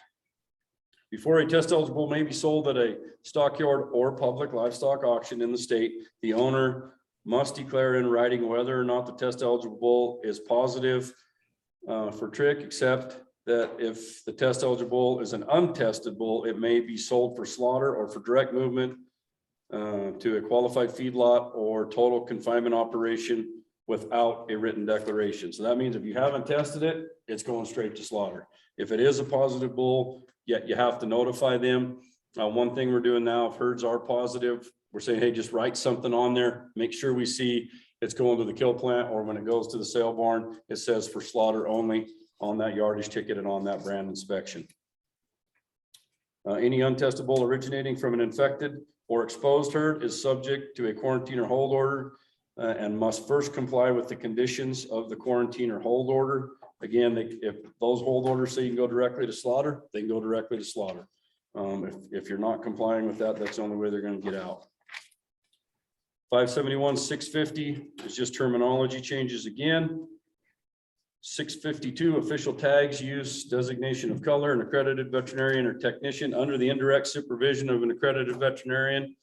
Before a test eligible may be sold at a stockyard or public livestock auction in the state, the owner must declare in writing whether or not the test eligible bull is positive for trick, except that if the test eligible bull is an untested bull, it may be sold for slaughter or for direct movement to a qualified feedlot or total confinement operation without a written declaration. So that means if you haven't tested it, it's going straight to slaughter. If it is a positive bull, yet you have to notify them. One thing we're doing now, if herds are positive, we're saying, hey, just write something on there. Make sure we see it's going to the kill plant, or when it goes to the sale barn, it says for slaughter only on that yardage ticket and on that brand inspection. Any untested bull originating from an infected or exposed herd is subject to a quarantine or hold order and must first comply with the conditions of the quarantine or hold order. Again, if those hold orders say you can go directly to slaughter, they can go directly to slaughter. If you're not complying with that, that's the only way they're going to get out. 571, 650 is just terminology changes again. 652, official tags, use, designation of color, an accredited veterinarian or technician under the indirect supervision of an accredited veterinarian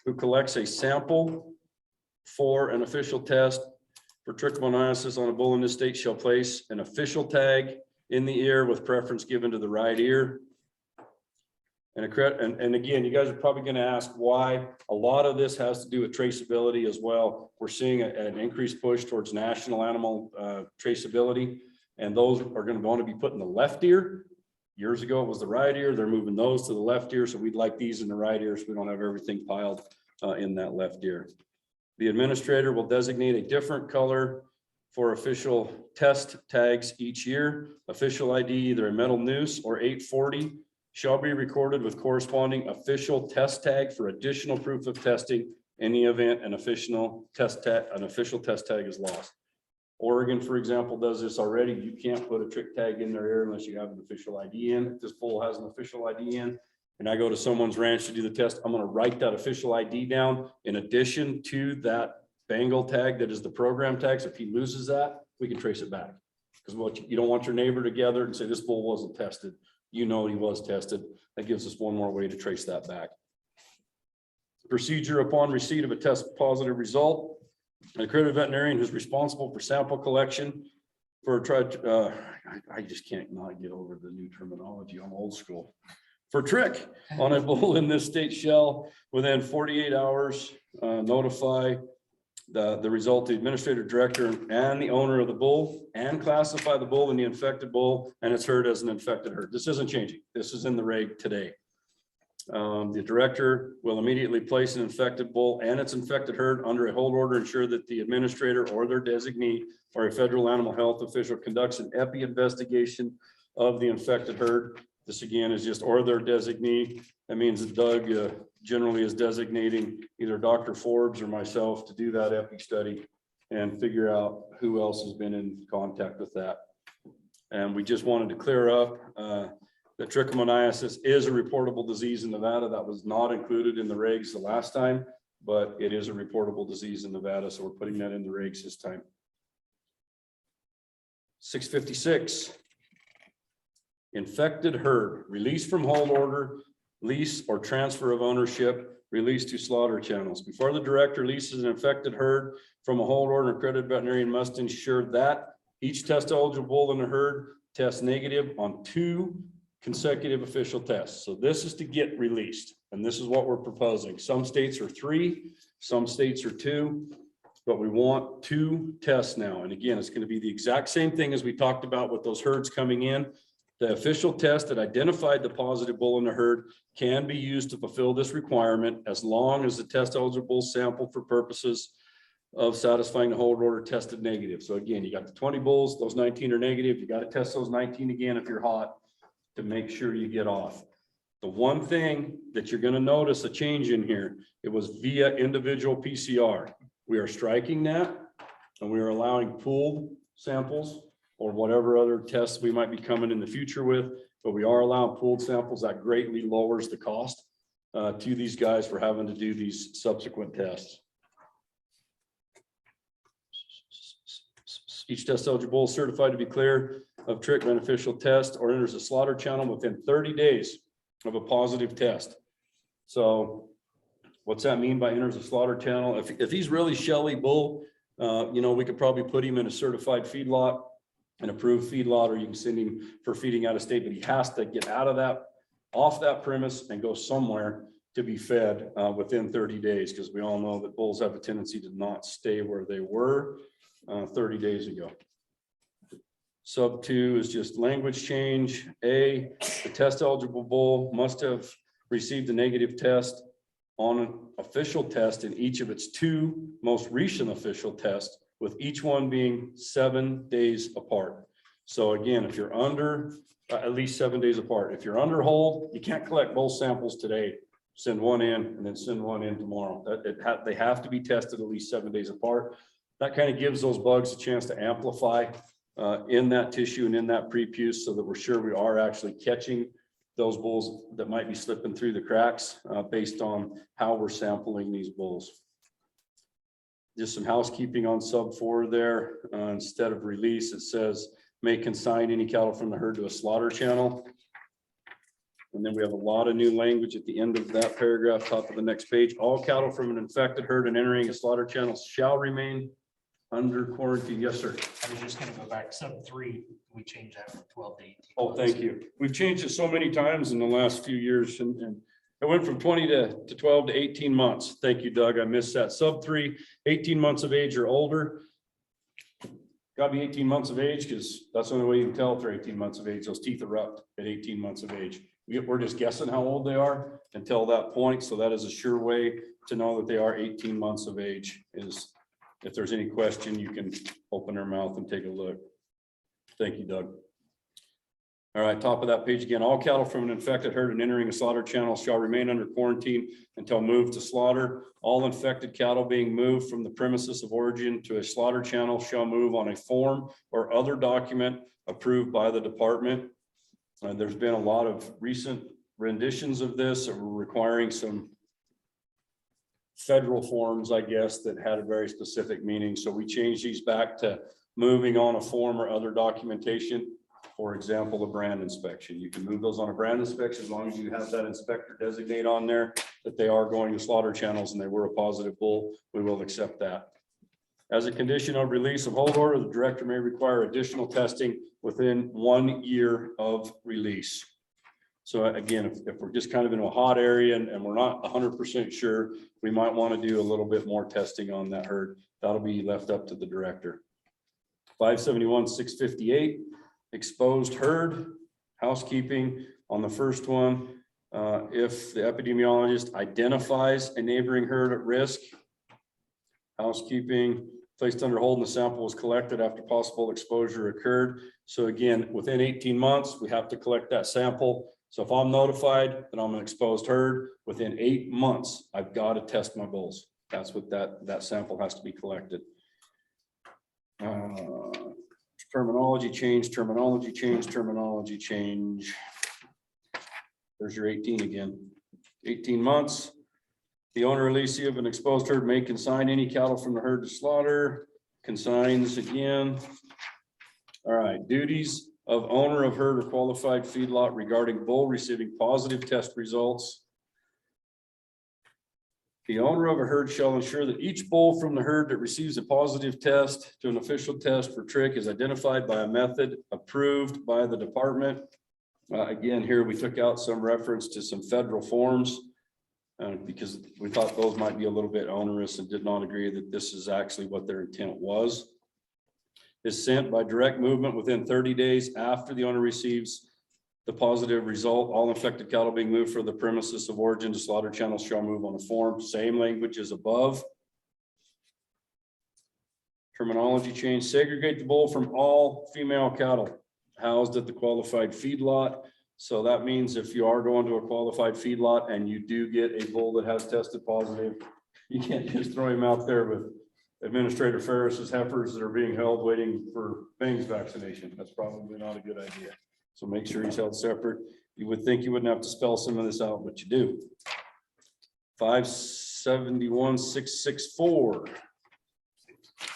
who collects a sample for an official test for trichomoniasis on a bull in this state shall place an official tag in the ear with preference given to the right ear. And again, you guys are probably going to ask why. A lot of this has to do with traceability as well. We're seeing an increased push towards national animal traceability, and those are going to want to be put in the left ear. Years ago, it was the right ear. They're moving those to the left ear, so we'd like these in the right ear so we don't have everything piled in that left ear. The administrator will designate a different color for official test tags each year. Official ID, either a metal noose or 840, shall be recorded with corresponding official test tag for additional proof of testing in the event an official test tag is lost. Oregon, for example, does this already. You can't put a trick tag in their ear unless you have an official ID in. If this bull has an official ID in, and I go to someone's ranch to do the test, I'm going to write that official ID down in addition to that bangle tag that is the program tag. So if he loses that, we can trace it back. Because what you don't want your neighbor to gather and say this bull wasn't tested. You know he was tested. That gives us one more way to trace that back. Procedure upon receipt of a test positive result. An accredited veterinarian who's responsible for sample collection for I just can't not get over the new terminology. I'm old school. For trick on a bull in this state shall within 48 hours notify the result, the administrative director and the owner of the bull, and classify the bull in the infected bull and its herd as an infected herd. This isn't changing. This is in the reg today. The director will immediately place an infected bull and its infected herd under a hold order, ensure that the administrator or their designee or a federal animal health official conducts an epi investigation of the infected herd. This again is just or their designee. That means that Doug generally is designating either Dr. Forbes or myself to do that epi study and figure out who else has been in contact with that. And we just wanted to clear up that trichomoniasis is a reportable disease in Nevada. That was not included in the regs the last time, but it is a reportable disease in Nevada. So we're putting that in the regs this time. 656. Infected herd, release from hold order, lease or transfer of ownership, release to slaughter channels. Before the director leases an infected herd from a hold order, an accredited veterinarian must ensure that each test eligible bull in the herd tests negative on 2 consecutive official tests. So this is to get released, and this is what we're proposing. Some states are 3, some states are 2, but we want 2 tests now. And again, it's going to be the exact same thing as we talked about with those herds coming in. The official test that identified the positive bull in the herd can be used to fulfill this requirement as long as the test eligible sample for purposes of satisfying the hold order tested negative. So again, you got the 20 bulls, those 19 are negative. You got to test those 19 again if you're hot to make sure you get off. The one thing that you're going to notice a change in here, it was via individual PCR. We are striking that, and we are allowing pooled samples or whatever other tests we might be coming in the future with, but we are allowing pooled samples. That greatly lowers the cost to these guys for having to do these subsequent tests. Each test eligible is certified to be clear of trick beneficial test or enters a slaughter channel within 30 days of a positive test. So what's that mean by enters a slaughter channel? If he's really Shelly bull, you know, we could probably put him in a certified feedlot an approved feedlot, or you can send him for feeding out of state, but he has to get out of that, off that premise and go somewhere to be fed within 30 days, because we all know that bulls have a tendency to not stay where they were 30 days ago. Sub 2 is just language change. A, the test eligible bull must have received a negative test on an official test in each of its 2 most recent official tests, with each one being 7 days apart. So again, if you're under at least 7 days apart, if you're under hold, you can't collect both samples today, send one in and then send one in tomorrow. They have to be tested at least 7 days apart. That kind of gives those bugs a chance to amplify in that tissue and in that prepuce, so that we're sure we are actually catching those bulls that might be slipping through the cracks based on how we're sampling these bulls. Just some housekeeping on sub 4 there. Instead of release, it says may consign any cattle from the herd to a slaughter channel. And then we have a lot of new language at the end of that paragraph, top of the next page. All cattle from an infected herd and entering a slaughter channel shall remain under quarantine. Yes, sir. I was just gonna go back, sub 3, we changed that from 12 to 18. Oh, thank you. We've changed it so many times in the last few years, and it went from 20 to 12 to 18 months. Thank you, Doug. I missed that. Sub 3, 18 months of age or older. Gotta be 18 months of age, because that's the only way you can tell if they're 18 months of age. Those teeth erupt at 18 months of age. We're just guessing how old they are until that point. So that is a sure way to know that they are 18 months of age. Is if there's any question, you can open their mouth and take a look. Thank you, Doug. All right, top of that page again, all cattle from an infected herd and entering a slaughter channel shall remain under quarantine until moved to slaughter. All infected cattle being moved from the premises of origin to a slaughter channel shall move on a form or other document approved by the department. There's been a lot of recent renditions of this that were requiring some federal forms, I guess, that had a very specific meaning. So we changed these back to moving on a form or other documentation. For example, a brand inspection. You can move those on a brand inspection as long as you have that inspector designate on there that they are going to slaughter channels and they were a positive bull. We will accept that. As a condition of release of hold order, the director may require additional testing within 1 year of release. So again, if we're just kind of in a hot area and we're not 100% sure, we might want to do a little bit more testing on that herd. That'll be left up to the director. 571-658, exposed herd, housekeeping on the first one. If the epidemiologist identifies a neighboring herd at risk, housekeeping, placed under hold and the sample was collected after possible exposure occurred. So again, within 18 months, we have to collect that sample. So if I'm notified that I'm an exposed herd, within 8 months, I've got to test my bulls. That's what that sample has to be collected. Terminology change, terminology change, terminology change. There's your 18 again. 18 months. The owner or lessee of an exposed herd may consign any cattle from the herd to slaughter. Consigns again. All right, duties of owner of herd or qualified feedlot regarding bull receiving positive test results. The owner of a herd shall ensure that each bull from the herd that receives a positive test to an official test for trick is identified by a method approved by the department. Again, here we took out some reference to some federal forms because we thought those might be a little bit onerous and did not agree that this is actually what their intent was. Is sent by direct movement within 30 days after the owner receives the positive result. All infected cattle being moved from the premises of origin to slaughter channels shall move on a form. Same language as above. Terminology change, segregate the bull from all female cattle housed at the qualified feedlot. So that means if you are going to a qualified feedlot and you do get a bull that has tested positive, you can't just throw him out there with Administrator Ferris's heifers that are being held waiting for bangs vaccination. That's probably not a good idea. So make sure he's held separate. You would think you wouldn't have to spell some of this out, but you do. 571-664.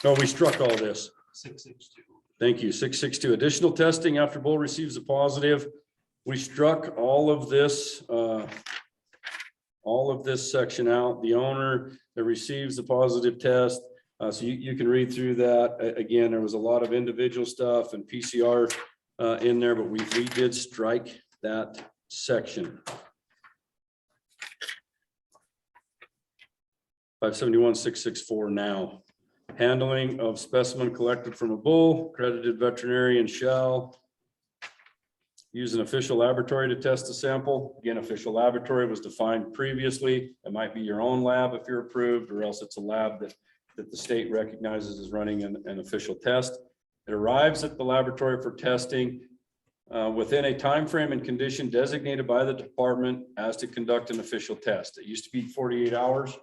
No, we struck all this. 662. Thank you. 662, additional testing after bull receives a positive. We struck all of this section out. The owner that receives the positive test So you can read through that. Again, there was a lot of individual stuff and PCR in there, but we did strike that section. 571,664 now. Handling of specimen collected from a bull, accredited veterinarian shall use an official laboratory to test the sample. Again, official laboratory was defined previously. It might be your own lab if you're approved, or else it's a lab that the state recognizes as running an official test. It arrives at the laboratory for testing within a time frame and condition designated by the department as to conduct an official test. It used to be 48 hours.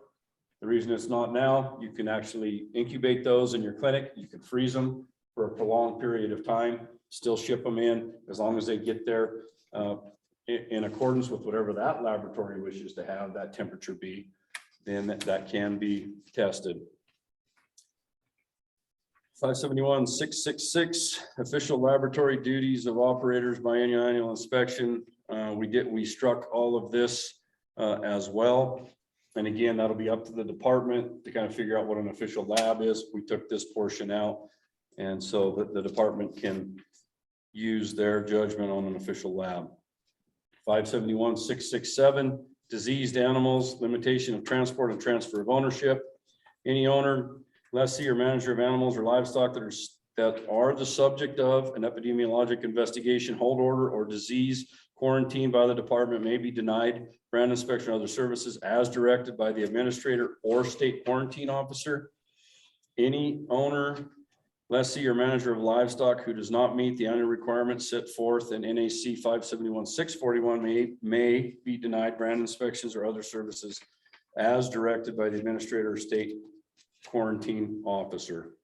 The reason it's not now, you can actually incubate those in your clinic. You can freeze them for a prolonged period of time, still ship them in as long as they get there in accordance with whatever that laboratory wishes to have that temperature be, then that can be tested. 571,666, official laboratory duties of operators biennial inspection. We struck all of this as well. And again, that'll be up to the department to kind of figure out what an official lab is. We took this portion out. And so that the department can use their judgment on an official lab. 571,667, diseased animals, limitation of transport and transfer of ownership. Any owner, lessee or manager of animals or livestock that are the subject of an epidemiologic investigation, hold order, or disease quarantine by the department may be denied brand inspection or other services as directed by the administrator or state quarantine officer. Any owner, lessee or manager of livestock who does not meet the annual requirements set forth in NAC 571,641 may be denied brand inspections or other services as directed by the administrator or state quarantine officer.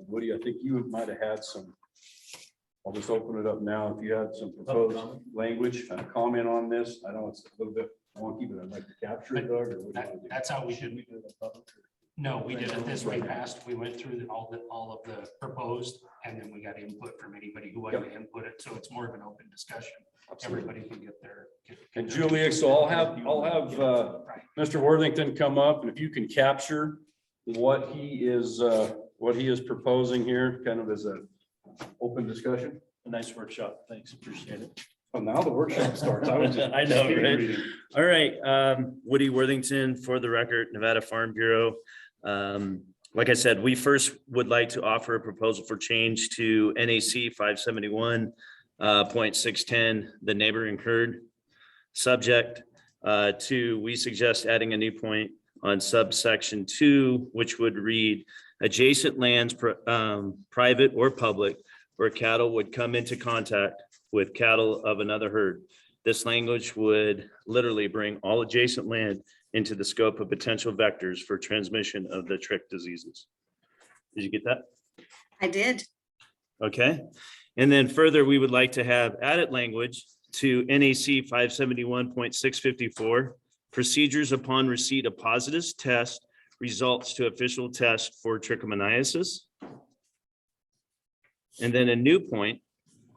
Woody, I think you might have had some. I'll just open it up now. If you had some proposed language, comment on this. I know it's a little bit wonky, but I'd like to capture it, Doug. Or what do you want to do? That's how we should. No, we did it this way past. We went through all of the proposed, and then we got input from anybody who wanted to input it. So it's more of an open discussion. Absolutely. Everybody can get their. And Julia, so I'll have Mr. Worthington come up, and if you can capture what he is proposing here, kind of as a open discussion. A nice workshop. Thanks. Appreciate it. Well, now the workshop starts. I was just. I know, right? All right. Woody Worthington, for the record, Nevada Farm Bureau. Like I said, we first would like to offer a proposal for change to NAC 571.610, the neighboring herd subject. We suggest adding a new point on subsection 2, which would read adjacent lands, private or public, where cattle would come into contact with cattle of another herd. This language would literally bring all adjacent land into the scope of potential vectors for transmission of the trick diseases. Did you get that? I did. Okay. And then further, we would like to have added language to NAC 571.654, procedures upon receipt of positive test results to official test for trichomoniasis. And then a new point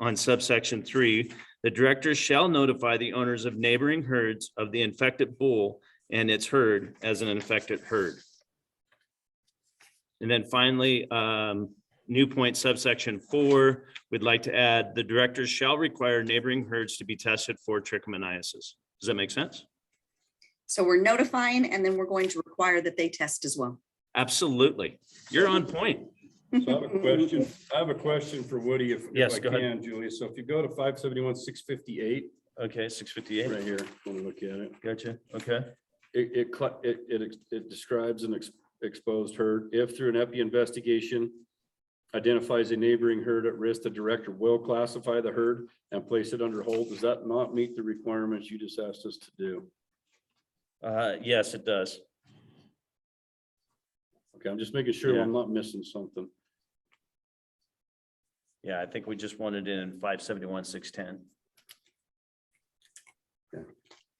on subsection 3, the director shall notify the owners of neighboring herds of the infected bull and its herd as an infected herd. And then finally, new point subsection 4, we'd like to add the directors shall require neighboring herds to be tested for trichomoniasis. Does that make sense? So we're notifying, and then we're going to require that they test as well. Absolutely. You're on point. So I have a question for Woody, if Yes, I go ahead. can, Julia. So if you go to 571,658, Okay, 658. right here, want to look at it. Gotcha. Okay. It describes an exposed herd. If through an epi investigation identifies a neighboring herd at risk, the director will classify the herd and place it under hold. Does that not meet the requirements you just asked us to do? Yes, it does. Okay, I'm just making sure Yeah. I'm not missing something. Yeah, I think we just wanted it in 571.610. Okay.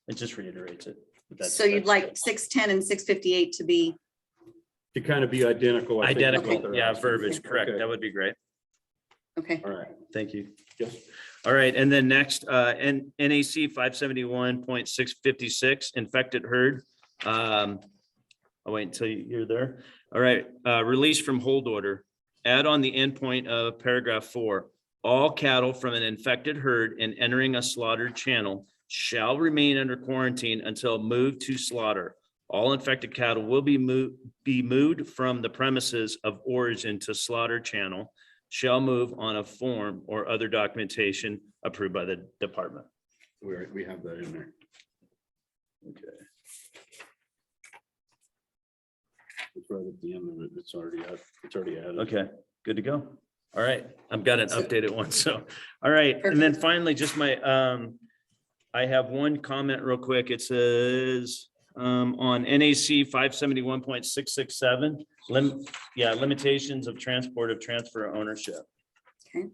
It just reiterates it. But that's- So you'd that's like 610 and 658 to be, To kind of be identical. I think, is what identical. they're Yeah, asking. verbiage, correct. Okay. That would be great. okay. All right, Thank you. yes. All right, and then next, NAC 571.656, infected herd. I'll wait until you're there. All right, release from hold order. Add on the endpoint of paragraph 4, all cattle from an infected herd and entering a slaughtered channel shall remain under quarantine until moved to slaughter. All infected cattle will be moved from the premises of origin to slaughter channel, shall move on a form or other documentation approved by the department. We have that in there. Okay. It's right at the end of it. It's already added. Okay, good to go. All right, I've got an updated one, so, all right, and then finally, just my, I have one comment real quick. It says, on NAC 571.667, limitations of transport of transfer ownership. Okay.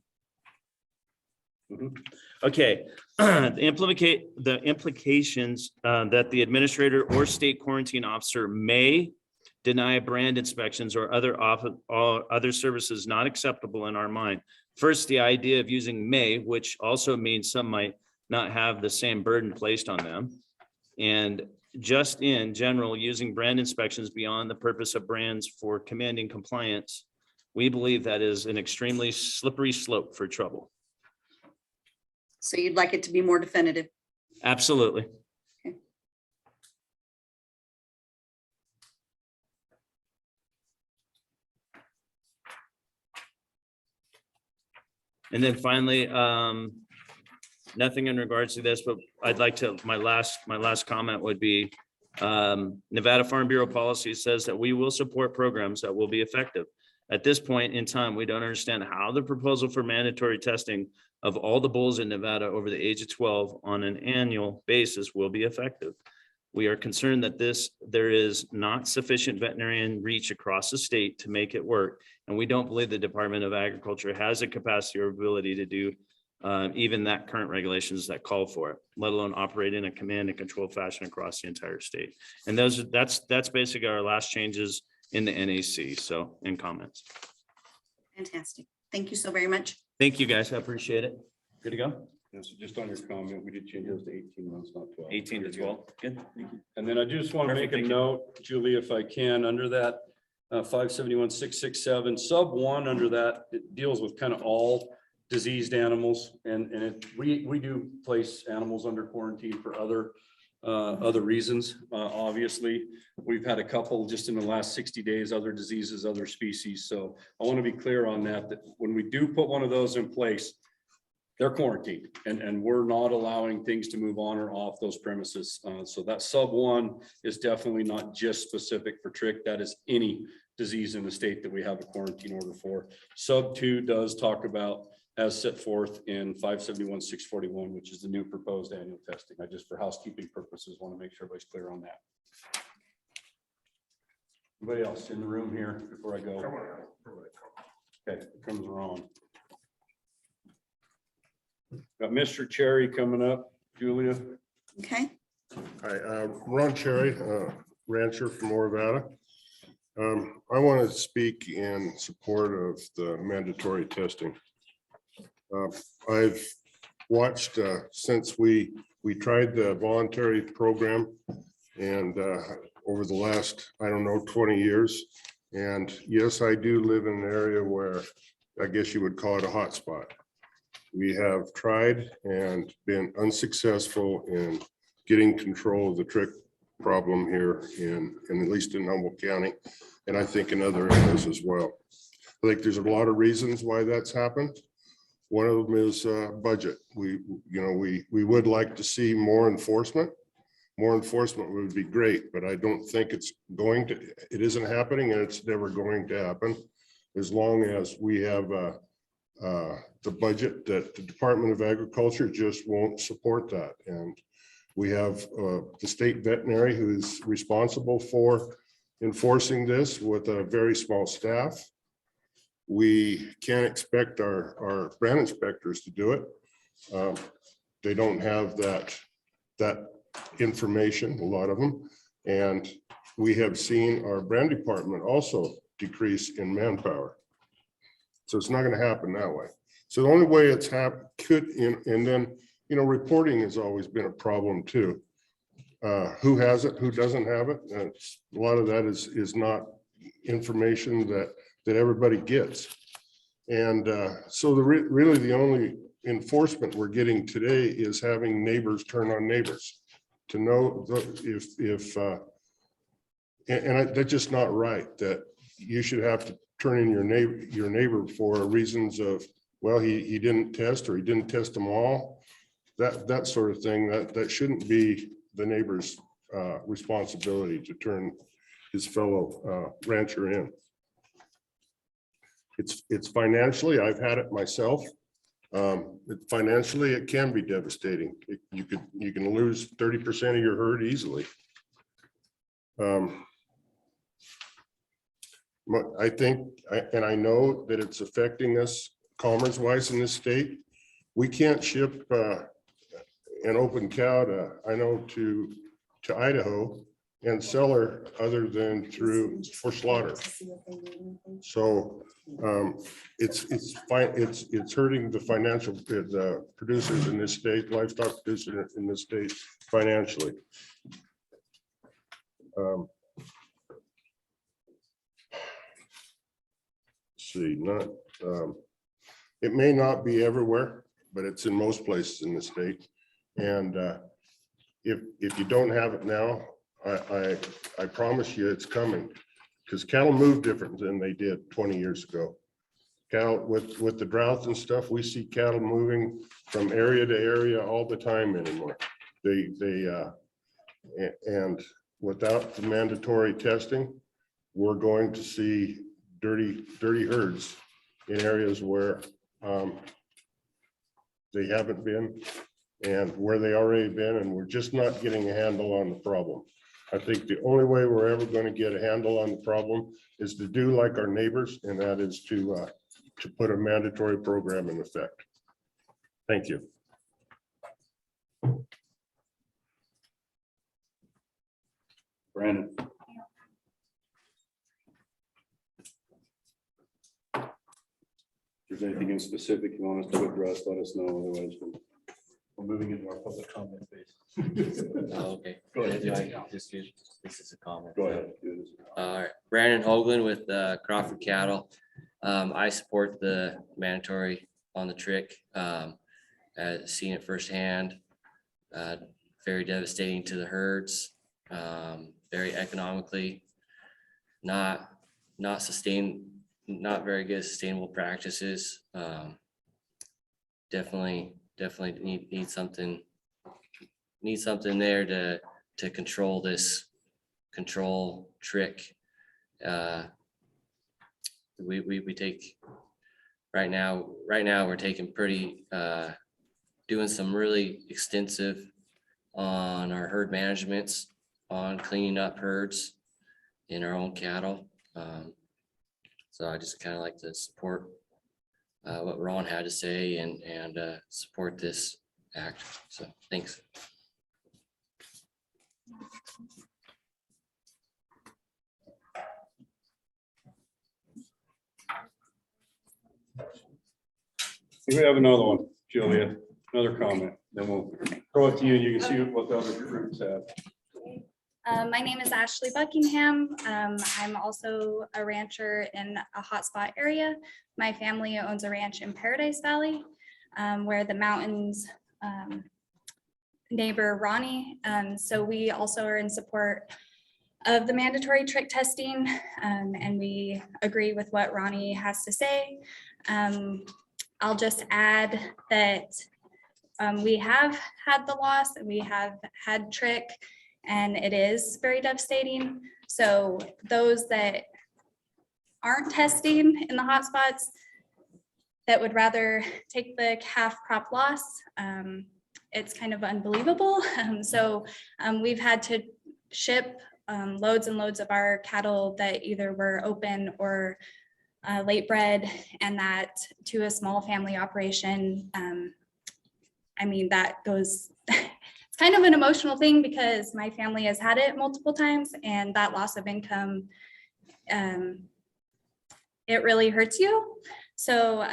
Mhm. Okay, the implications that the administrator or state quarantine officer may deny brand inspections or other services not acceptable in our mind. First, the idea of using may, which also means some might not have the same burden placed on them. And just in general, using brand inspections beyond the purpose of brands for commanding compliance, we believe that is an extremely slippery slope for trouble. So you'd like it to be more definitive? Absolutely. Okay. And then finally, nothing in regards to this, but I'd like to, my last comment would be, Nevada Farm Bureau policy says that we will support programs that will be effective. At this point in time, we don't understand how the proposal for mandatory testing of all the bulls in Nevada over the age of 12 on an annual basis will be effective. We are concerned that there is not sufficient veterinarian reach across the state to make it work. And we don't believe the Department of Agriculture has the capacity or ability to do even that current regulations that call for it, let alone operate in a command and control fashion across the entire state. And that's basically our last changes in the NAC. So in comments. Fantastic. Thank you so very much. Thank you, guys. I appreciate it. Good to go. Yeah, so just on your comment, we did change those to 18 months, not 12. 18 to 12. Good. Thank you. And then I just want to Perfect, make a thank you. note, Julie, if I can, under that 571.667, sub 1 under that, it deals with kind of all diseased animals. And we do place animals under quarantine for other reasons. Obviously, we've had a couple just in the last 60 days, other diseases, other species. So I want to be clear on that when we do put one of those in place, they're quarantined and we're not allowing things to move on or off those premises. So that sub 1 is definitely not just specific for trick. That is any disease in the state that we have a quarantine order for. Sub 2 does talk about as set forth in 571.641, which is the new proposed annual testing. I just for housekeeping purposes want to make sure everybody's clear on that. Anybody else in the room here before I go? Okay, it comes around. Got Mr. Cherry coming up, Julia. Okay. Hi, Ron Cherry, rancher from Nevada. I want to speak in support of the mandatory testing. I've watched since we tried the voluntary program and over the last, 20 years. And yes, I do live in an area where I guess you would call it a hot spot. We have tried and been unsuccessful in getting control of the trick problem here in at least in Humboldt County, and I think in other areas as well. I think there's a lot of reasons why that's happened. One of them is budget. We would like to see more enforcement. More enforcement would be great, but I don't think it isn't happening, and it's never going to happen as long as we have the budget that the Department of Agriculture just won't support that. And we have the state veterinary who's responsible for enforcing this with a very small staff. We can't expect our brand inspectors to do it. They don't have that information, a lot of them. And we have seen our brand department also decrease in manpower. So it's not going to happen that way. So the only way it's and then, reporting has always been a problem too. who has it, who doesn't have it. A lot of that is not information that everybody gets. And so really the only enforcement we're getting today is having neighbors turn on neighbors to know that's just not right, that you should have to turn in your neighbor for reasons of, well, he didn't test, or he didn't test them all. That sort of thing, that shouldn't be the neighbor's responsibility to turn his fellow rancher in. It's financially, I've had it myself. Financially, it can be devastating. You can lose 30% of your herd easily. I think, and I know that it's affecting us commerce wise in this state. We can't ship an open cow to Idaho and sell her other than for slaughter. So it's hurting the producers in this state, livestock producers in this state financially. It may not be everywhere, but it's in most places in the state. And if you don't have it now, I promise you it's coming, because cattle move different than they did 20 years ago. Cattle with the drought and stuff, we see cattle moving from area to area all the time anymore. And without the mandatory testing, we're going to see dirty herds in areas where they haven't been and where they already been, and we're just not getting a handle on the problem. I think the only way we're ever going to get a handle on the problem is to do like our neighbors, and that is to put a mandatory program in effect. Thank you. Brandon. If there's anything in specific you want us to address, let us know. Otherwise, we're moving into our public comment phase. Okay. Go ahead. This is a comment. Go ahead. All right, Brandon Hoagland with Crawford Cattle. I support the mandatory on the trick. Seen it firsthand. Very devastating to the herds. Very economically not very good sustainable practices. Definitely need something there to control this trick. We take right now we're taking pretty doing some really extensive on our herd managements, on cleaning up herds in our own cattle. So I just kind of like to support what Ron had to say and support this act. So thanks. We have another one, Julia, another comment, then we'll throw it to you and you can see what the other groups have. My name is Ashley Buckingham. I'm also a rancher in a hotspot area. My family owns a ranch in Paradise Valley, where the mountains neighbor Ronnie. So we also are in support of the mandatory trick testing, and we agree with what Ronnie has to say. I'll just add that we have had the loss and we have had trick, and it is very devastating. So those that aren't testing in the hotspots, that would rather take the calf crop loss, it's kind of unbelievable. So we've had to ship loads and loads of our cattle that either were open or late bred, and that to a small family operation. I mean, that goes, it's kind of an emotional thing because my family has had it multiple times, and that loss of income, it really hurts you. So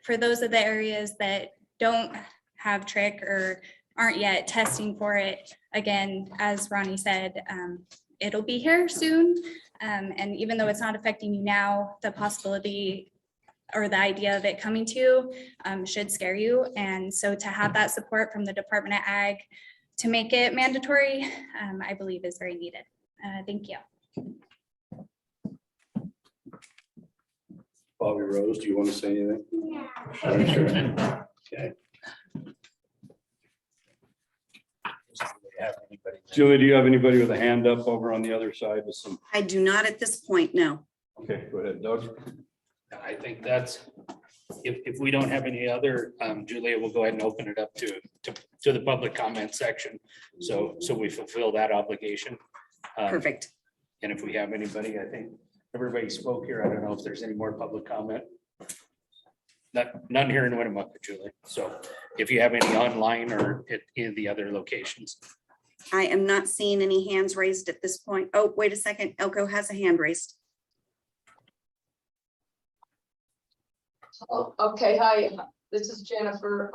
for those of the areas that don't have trick or aren't yet testing for it, again, as Ronnie said, it'll be here soon. And even though it's not affecting you now, the possibility or the idea of it coming to you should scare you. And so to have that support from the Department of Ag to make it mandatory, I believe is very needed. Thank you. Bobby Rose, do you want to say anything? Yeah. Okay. Julie, do you have anybody with a hand up over on the other side with some? I do not at this point, no. Okay, go ahead, Doug. I think that's, if we don't have any other, Julia will go ahead and open it up to the public comment section. So we fulfill that obligation. Perfect. And if we have anybody, I think everybody spoke here. I don't know if there's any more public comment. None here in Winnemucca, Julie. So if you have any online or at any of the other locations. I am not seeing any hands raised at this point. Oh, wait a second. Elko has a hand raised. Oh, okay, hi, this is Jennifer.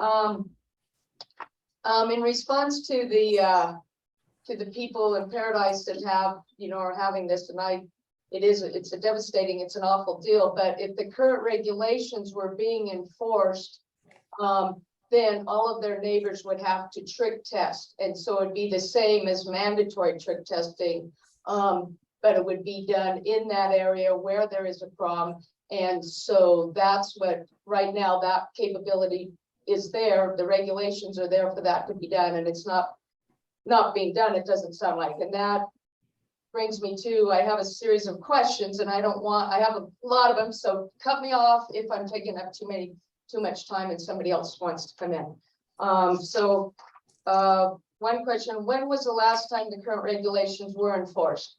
In response to the people in Paradise that have, are having this, and it's a devastating, it's an awful deal, but if the current regulations were being enforced, then all of their neighbors would have to trick test. And so it'd be the same as mandatory trick testing. But it would be done in that area where there is a problem. And so that's what, right now, that capability is there. The regulations are there for that to be done, and it's not being done, it doesn't sound like. And that brings me to, I have a series of questions, and I have a lot of them, so cut me off if I'm taking up too much time and somebody else wants to come in. One question, when was the last time the current regulations were enforced?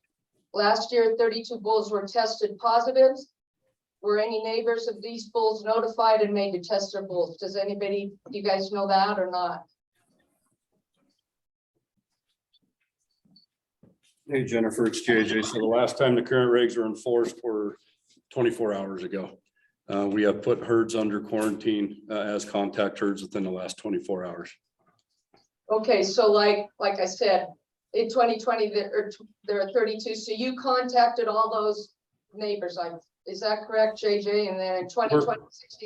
Last year, 32 bulls were tested positive. Were any neighbors of these bulls notified and made to test their bulls? Does anybody, you guys know that or not? Hey, Jennifer, it's JJ. So the last time the current regs were enforced were 24 hours ago. We have put herds under quarantine as contact herds within the last 24 hours. Okay, so like I said, in 2020, there are 32. So you contacted all those neighbors, is that correct, JJ? And then in 2020,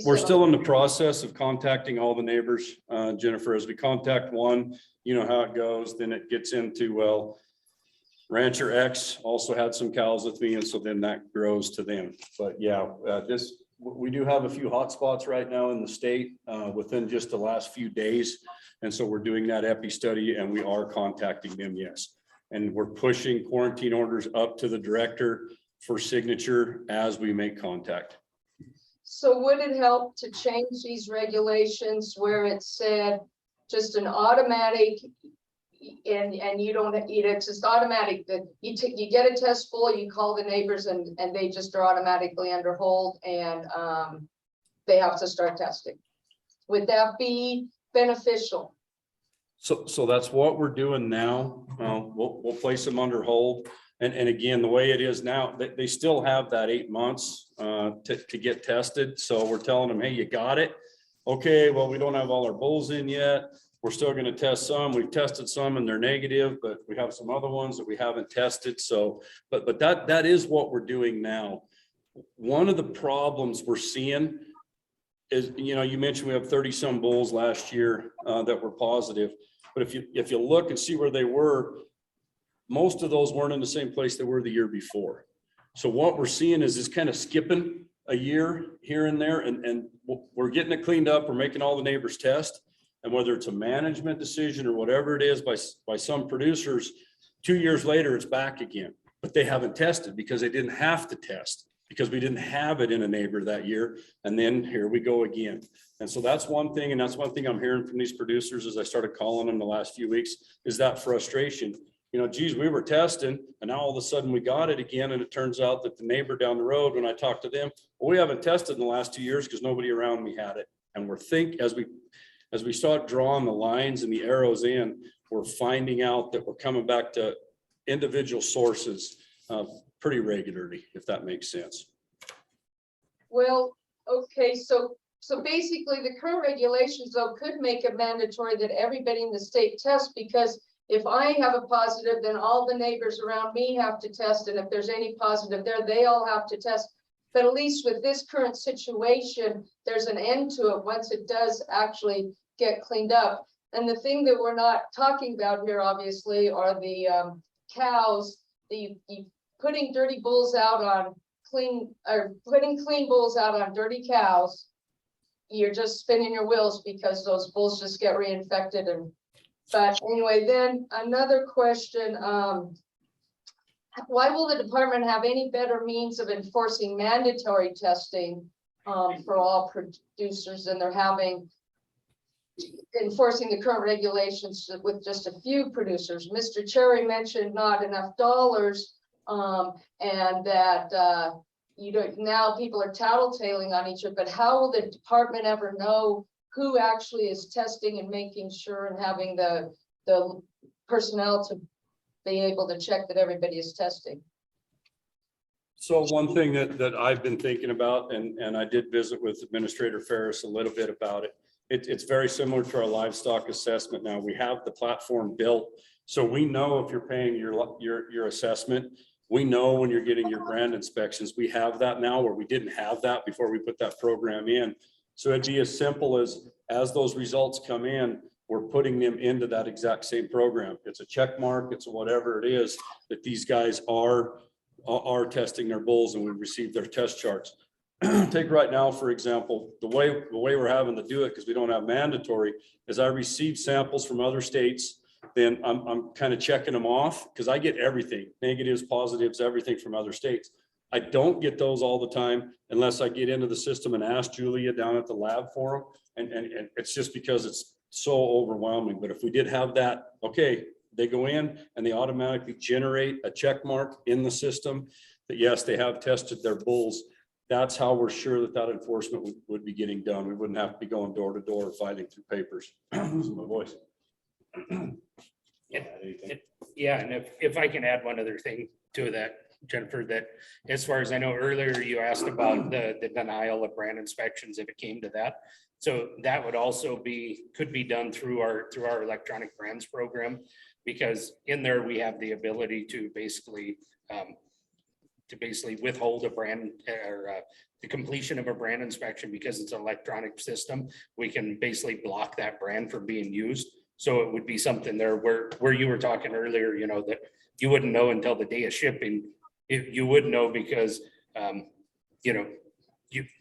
we're still in the process of contacting all the neighbors, Jennifer. As we contact one, you know how it goes. Then it gets into, well, Rancher X also had some cows with me, and so then that grows to them. But yeah, we do have a few hot spots right now in the state within just the last few days. And so we're doing that epi study, and we are contacting them, yes. And we're pushing quarantine orders up to the director for signature as we make contact. So would it help to change these regulations where it said just an automatic, and you don't eat it, just automatic, that you get a test full, you call the neighbors and they just are automatically under hold, and they have to start testing? Would that be beneficial? So that's what we're doing now. We'll place them under hold. And again, the way it is now, they still have that 8 months to get tested. So we're telling them, hey, you got it. Okay, well, we don't have all our bulls in yet. We're still going to test some. We've tested some and they're negative, but we have some other ones that we haven't tested. So, but that is what we're doing now. One of the problems we're seeing is, you mentioned we have 30 some bulls last year that were positive. But if you look and see where they were, most of those weren't in the same place they were the year before. So what we're seeing is kind of skipping a year here and there, and we're getting it cleaned up. We're making all the neighbors test. And whether it's a management decision or whatever it is by some producers, 2 years later, it's back again. But they haven't tested because they didn't have to test, because we didn't have it in a neighbor that year. And then here we go again. And so that's one thing. And that's one thing I'm hearing from these producers as I started calling them the last few weeks, is that frustration. Geez, we were testing and now all of a sudden we got it again. And it turns out that the neighbor down the road, when I talked to them, well, we haven't tested in the last 2 years because nobody around me had it. And as we start drawing the lines and the arrows in, we're finding out that we're coming back to individual sources pretty regularly, if that makes sense. Well, okay, so So basically, the current regulations though could make it mandatory that everybody in the state test, because if I have a positive, then all the neighbors around me have to test, and if there's any positive there, they all have to test. But at least with this current situation, there's an end to it once it does actually get cleaned up. And the thing that we're not talking about here, obviously, are the cows, the putting dirty bulls out on clean, or putting clean bulls out on dirty cows. You're just spinning your wheels because those bulls just get reinfected. And but anyway, then another question, why will the department have any better means of enforcing mandatory testing for all producers than they're having enforcing the current regulations with just a few producers? Mr. Cherry mentioned not enough dollars, and that you don't, now people are tattletaling on each other, but how will the department ever know who actually is testing and making sure and having the personnel to be able to check that everybody is testing? So one thing that I've been thinking about, and I did visit with Administrator Ferris a little bit about it. It's very similar to our livestock assessment. Now we have the platform built, so we know if you're paying your assessment. We know when you're getting your brand inspections. We have that now, where we didn't have that before we put that program in. So it'd be as simple as those results come in, we're putting them into that exact same program. It's a check mark, it's whatever it is that these guys are testing their bulls, and we receive their test charts. Take right now, for example, the way we're having to do it, because we don't have mandatory, is I receive samples from other states. Then I'm kind of checking them off, because I get everything, negatives, positives, everything from other states. I don't get those all the time unless I get into the system and ask Julia down at the lab for them. And it's just because it's so overwhelming. But if we did have that, okay, they go in and they automatically generate a check mark in the system that yes, they have tested their bulls. That's how we're sure that enforcement would be getting done. We wouldn't have to be going door to door fighting through papers. Losing my voice. Yeah, and if I can add one other thing to that, Jennifer, that as far as I know, earlier you asked about the denial of brand inspections if it came to that. So that would also could be done through our electronic brands program, because in there we have the ability to basically withhold a brand or the completion of a brand inspection, because it's an electronic system. We can basically block that brand from being used. So it would be something there where you were talking earlier, you know, that you wouldn't know until the day of shipping. If you would know, because you know,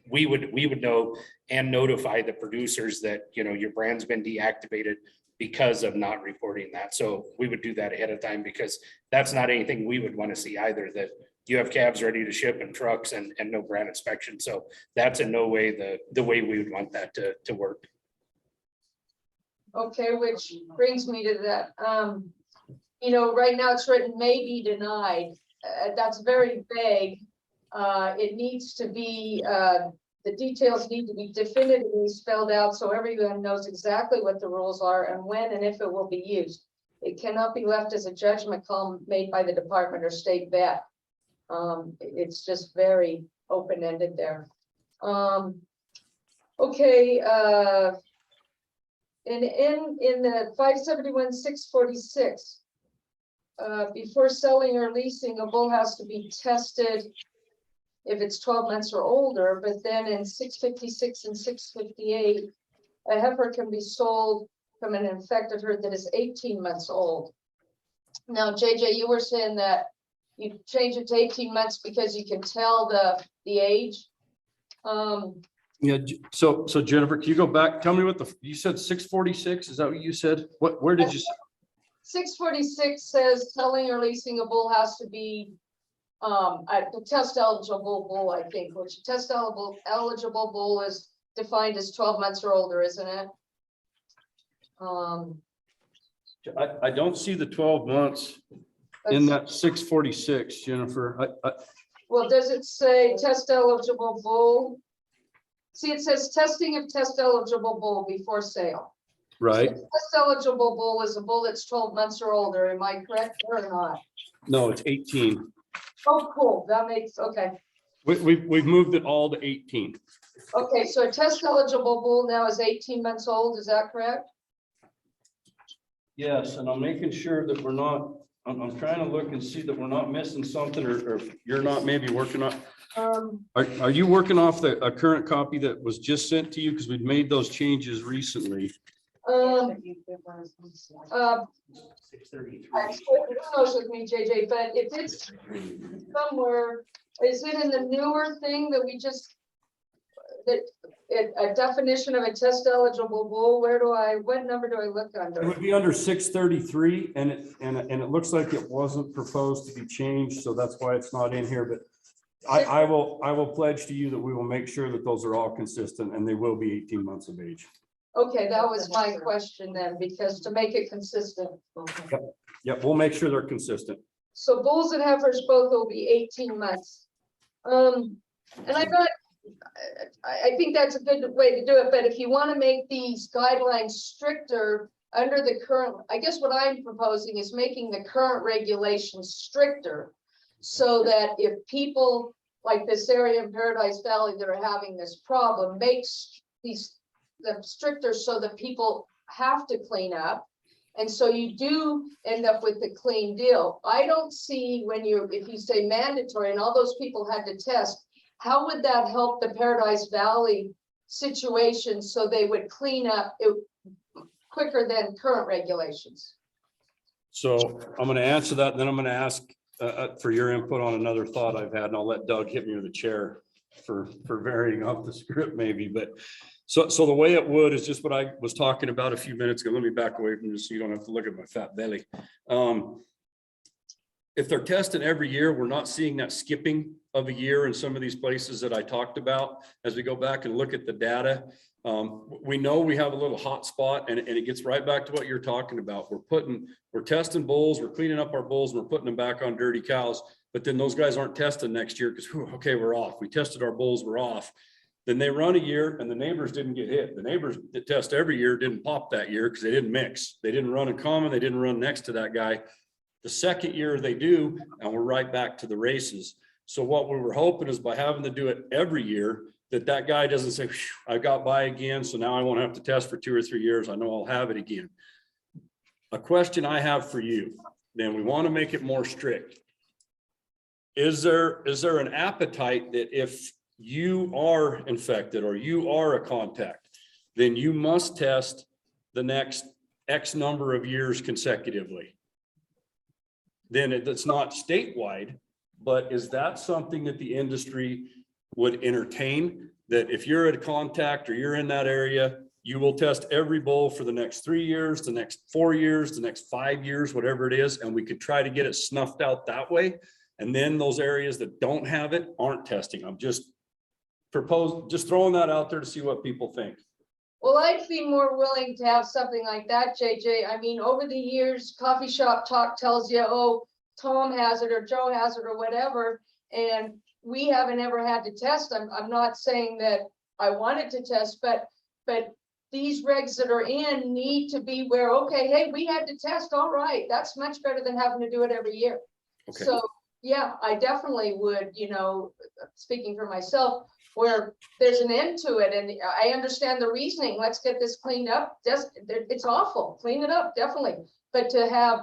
we would know and notify the producers that, you know, your brand's been deactivated because of not reporting that. So we would do that ahead of time, because that's not anything we would want to see either, that you have calves ready to ship in trucks and no brand inspection. So that's in no way the way we would want that to work. Okay, which brings me to that. You know, right now it's written may be denied. That's very vague. It needs to be, the details need to be definitively spelled out so everyone knows exactly what the rules are and when and if it will be used. It cannot be left as a judgment call made by the department or state vet. It's just very open-ended there. Okay, in the 571-646, before selling or leasing, a bull has to be tested if it's 12 months or older. But then in 656 and 658, a heifer can be sold from an infected herd that is 18 months old. Now, JJ, you were saying that you change it to 18 months because you can tell the age. Yeah, so Jennifer, can you go back? Tell me what you said, 646, is that what you said? Where did you? 646 says selling or leasing a bull has to be a test eligible bull, I think, which a test eligible bull is defined as 12 months or older, isn't it? I don't see the 12 months in that 646, Jennifer. Well, does it say test eligible bull? See, it says testing of test eligible bull before sale. Right. So test eligible bull is a bull that's 12 months or older. Am I correct or not? No, it's 18. Oh, cool. That makes, okay. We've moved it all to 18. Okay, so a test eligible bull now is 18 months old, is that correct? Yes, and I'm making sure that we're not, I'm trying to look and see that we're not missing something, or if you're not maybe working on. Are you working off a current copy that was just sent to you? Because we've made those changes recently. I 6:33. who knows with me, JJ, but if it's somewhere, is it in the newer thing that we just, that a definition of a test eligible bull, what number do I look It under? would be under 633, and it looks like it wasn't proposed to be changed, so that's why it's not in here, but I will pledge to you that we will make sure that those are all consistent, and they will be 18 months of age. Okay, that was my question then, because to make it consistent. Yep, we'll make sure they're consistent. So bulls and heifers both will be 18 months. And I think that's a good way to do it, but if you want to make these guidelines stricter under the current, I guess what I'm proposing is making the current regulations stricter. So that if people like this area in Paradise Valley that are having this problem, makes them stricter so that people have to clean up. And so you do end up with a clean deal. I don't see if you say mandatory and all those people had to test, how would that help the Paradise Valley situation so they would clean up it quicker than current regulations? So I'm going to answer that, and then I'm going to ask for your input on another thought I've had, and I'll let Doug hit me with the chair for varying off the script maybe, but so the way it would is just what I was talking about a few minutes ago. Let me back away from this so you don't have to look at my fat belly. If they're testing every year, we're not seeing that skipping of a year in some of these places that I talked about. As we go back and look at the data, we know we have a little hot spot, and it gets right back to what you're talking about. We're testing bulls, we're cleaning up our bulls, and we're putting them back on dirty cows. But then those guys aren't testing next year because, okay, we're off. We tested our bulls, we're off. Then they run a year and the neighbors didn't get hit. The neighbors that test every year didn't pop that year because they didn't mix. They didn't run in common. They didn't run next to that guy. The second year they do, and we're right back to the races. So what we were hoping is by having to do it every year, that guy doesn't say, I got by again, so now I won't have to test for 2 or 3 years. I know I'll have it again. A question I have for you, then we want to make it more strict. Is there an appetite that if you are infected or you are a contact, then you must test the next X number of years consecutively? Then it's not statewide, but is that something that the industry would entertain? That if you're at a contact or you're in that area, you will test every bull for the next 3 years, the next 4 years, the next 5 years, whatever it is, and we could try to get it snuffed out that way. And then those areas that don't have it aren't testing. I'm just throwing that out there to see what people think. Well, I'd be more willing to have something like that, JJ. I mean, over the years, coffee shop talk tells you, oh, Tom has it or Joe has it or whatever. And we haven't ever had to test. I'm not saying that I wanted to test, but these regs that are in need to be where, okay, hey, we had to test. All right. That's much better than having to do it every year. Okay. So yeah, I definitely would, speaking for myself, where there's an end to it. And I understand the reasoning. Let's get this cleaned up. It's awful. Clean it up, definitely. But to have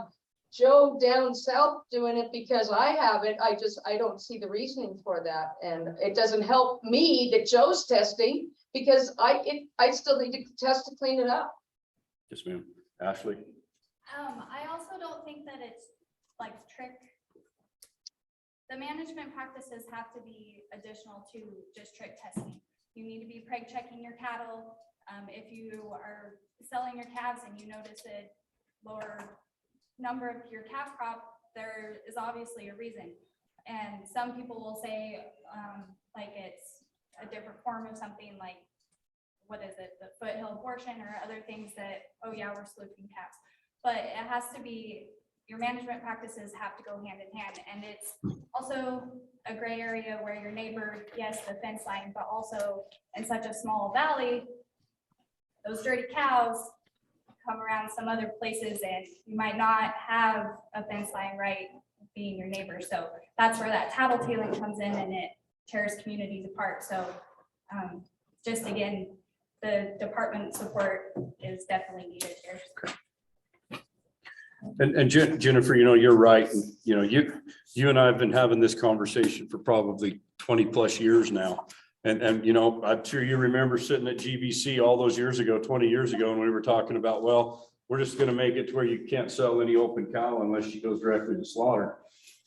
Joe down south doing it because I have it, I don't see the reasoning for that. And it doesn't help me that Joe's testing because I still need to test to clean it up. Yes, ma'am. Ashley? I also don't think that it's like strict. The management practices have to be additional to just trick testing. You need to be preg checking your cattle. If you are selling your calves and you notice a lower number of your calf crop, there is obviously a reason. And some people will say like it's a different form of something like, what is it, the foothill abortion or other things that, oh yeah, we're sleuthing calves. But it has to be, your management practices have to go hand in hand. And it's also a gray area where your neighbor, yes, the fence line, but also in such a small valley, those dirty cows come around some other places and you might not have a fence line right being your neighbor. So that's where that tattletaling comes in, and it tears communities apart. So just again, the department support is definitely needed here. And Jennifer, you're right. And, you and I have been having this conversation for probably 20 plus years now. And I'm sure you remember sitting at GBC all those years ago, 20 years ago, and we were talking about, well, we're just going to make it to where you can't sell any open cow unless she goes directly to slaughter.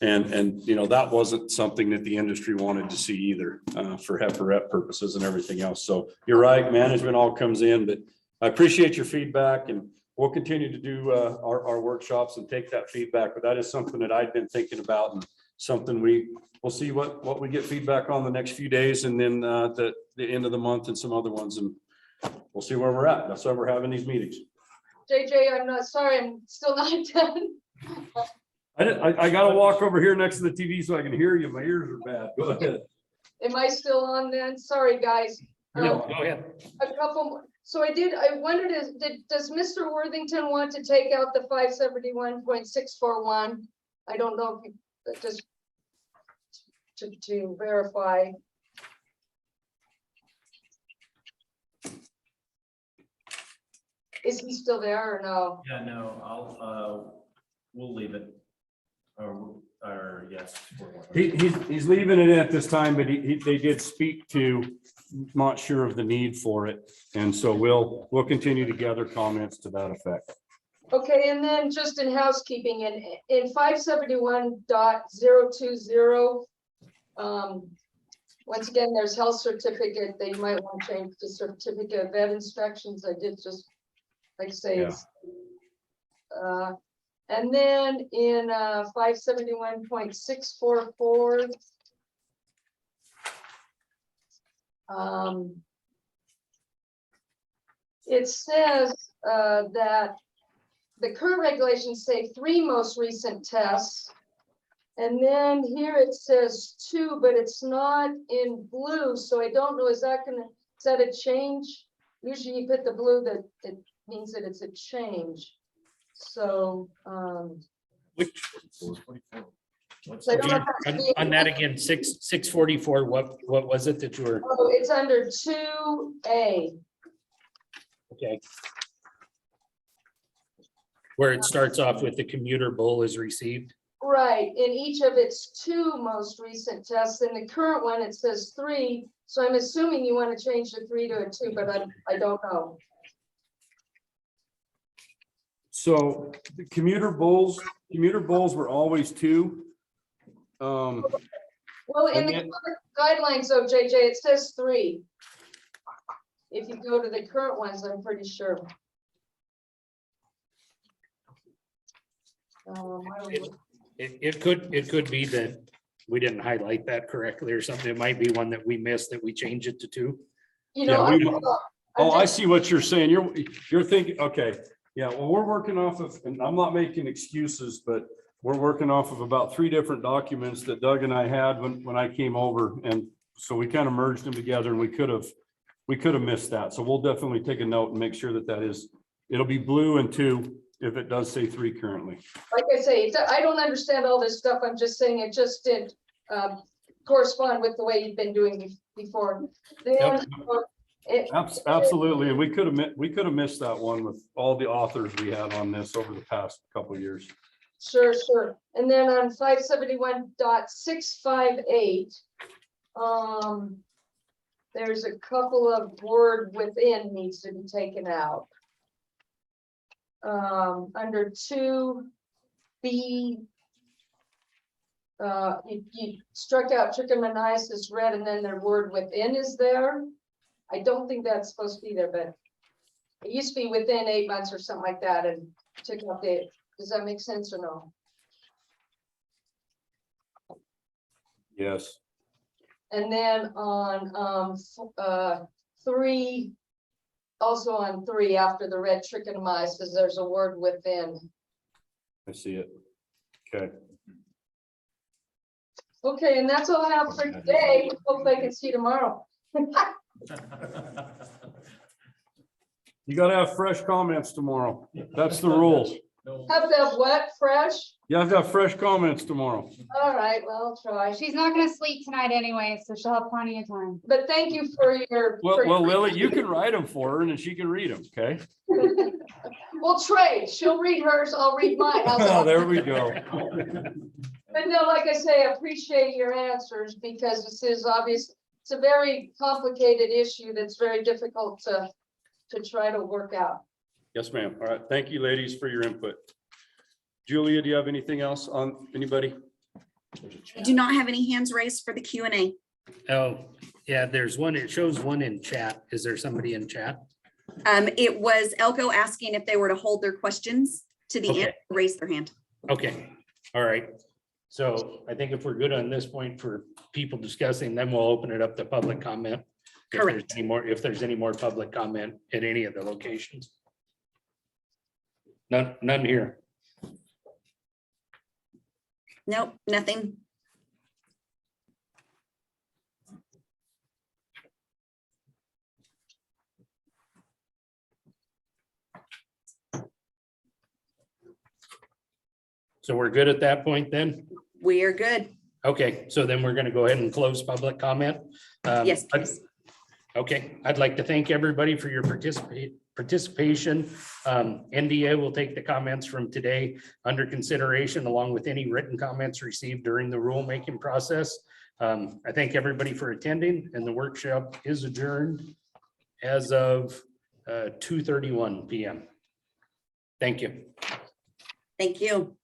And that wasn't something that the industry wanted to see either, for heiferette purposes and everything else. So you're right, management all comes in, but I appreciate your feedback, and we'll continue to do our workshops and take that feedback. But that is something that I've been thinking about, and something we'll see what we get feedback on the next few days, and then the end of the month and some other ones, and we'll see where we're at. That's why we're having these meetings. JJ, I'm not sorry, I'm still not done. I gotta walk over here next to the TV so I can hear you. My ears are bad. Go ahead. Am I still on then? Sorry, guys. No, go ahead. A couple more. So I wondered, does Mr. Worthington want to take out the 571.641? I don't know if you, just to verify. Is he still there or no? Yeah, no, we'll leave it. Or yes. He's leaving it at this time, but they did speak to, not sure of the need for it. And so we'll continue to gather comments to that effect. Okay, and then just in housekeeping, in 571.020, once again, there's health certificate. They might want to change the certificate of vet inspections. I did just, like I say, it's, and then in 571.644, it says that the current regulations say 3 most recent tests. And then here it says 2, but it's not in blue. So I don't know, is that a change? Usually you put the blue, that it means that it's a change. So, So I don't know if that's on that again, 644, what was it that you were? Oh, it's under 2A. Okay. Where it starts off with the commuter bull is received. Right, in each of its 2 most recent tests. In the current one, it says 3. So I'm assuming you want to change the 3 to a 2, but I don't know. So the commuter bulls were always 2. Well, in the then- current guidelines though, JJ, it says 3. If you go to the current ones, I'm pretty sure. It could be that we didn't highlight that correctly or something. It might be one that we missed, that we change it to 2. You know, Yeah, I'm I just- see what you're saying. You're thinking, okay, yeah, well, we're working off of, and I'm not making excuses, but we're working off of about 3 different documents that Doug and I had when I came over. And so we kind of merged them together, and we could have missed that. So we'll definitely take a note and make sure that it'll be blue and 2 if it does say 3 currently. like I say, I don't understand all this stuff. I'm just saying it just did correspond with the way you've been doing before. Then, Absolutely. And we could have missed that one with all the authors we had on this over the past couple of years. Sure. And then on 571.658, there's a couple of word within needs to be taken out. Under 2B, you struck out trichomoniasis red, and then the word within is there. I don't think that's supposed to be there, but it used to be within 8 months or something like that, and took out the. Does that make sense or no? Yes. And then on 3, also on 3, after the red trichomoniasis, there's a word within. I see it. Okay. Okay, and that's all I have for today. Hopefully I can see you tomorrow. You gotta have fresh comments tomorrow. That's the rules. Have to have what, fresh? You have to have fresh comments tomorrow. All right, well, I'll try. She's not gonna sleep tonight anyway, so she'll have plenty of time. But thank you for your. Well, Lily, you can write them for her and then she can read them, okay? We'll trade. She'll read hers, I'll read mine. How's Oh, that? there we go. But no, like I say, I appreciate your answers because this is obvious. It's a very complicated issue that's very difficult to try to work out. Yes, ma'am. All right. Thank you, ladies, for your input. Julia, do you have anything else on anybody? I do not have any hands raised for the Q&A. Oh, yeah, there's one, it shows one in chat. Is there somebody in chat? It was Elko asking if they were to hold their questions to the Okay. end, raise their hand. Okay, all right. So I think if we're good on this point for people discussing, then we'll open it up to public comment. Correct. If there's any more public comment at any of the locations. None here. Nope, nothing. So we're good at that point then? We are good. Okay, so then we're gonna go ahead and close public comment. Yes, please. Okay, I'd like to thank everybody for your participation. NDA will take the comments from today under consideration along with any written comments received during the rulemaking process. I thank everybody for attending and the workshop is adjourned as of 2:31 PM. Thank you. Thank you.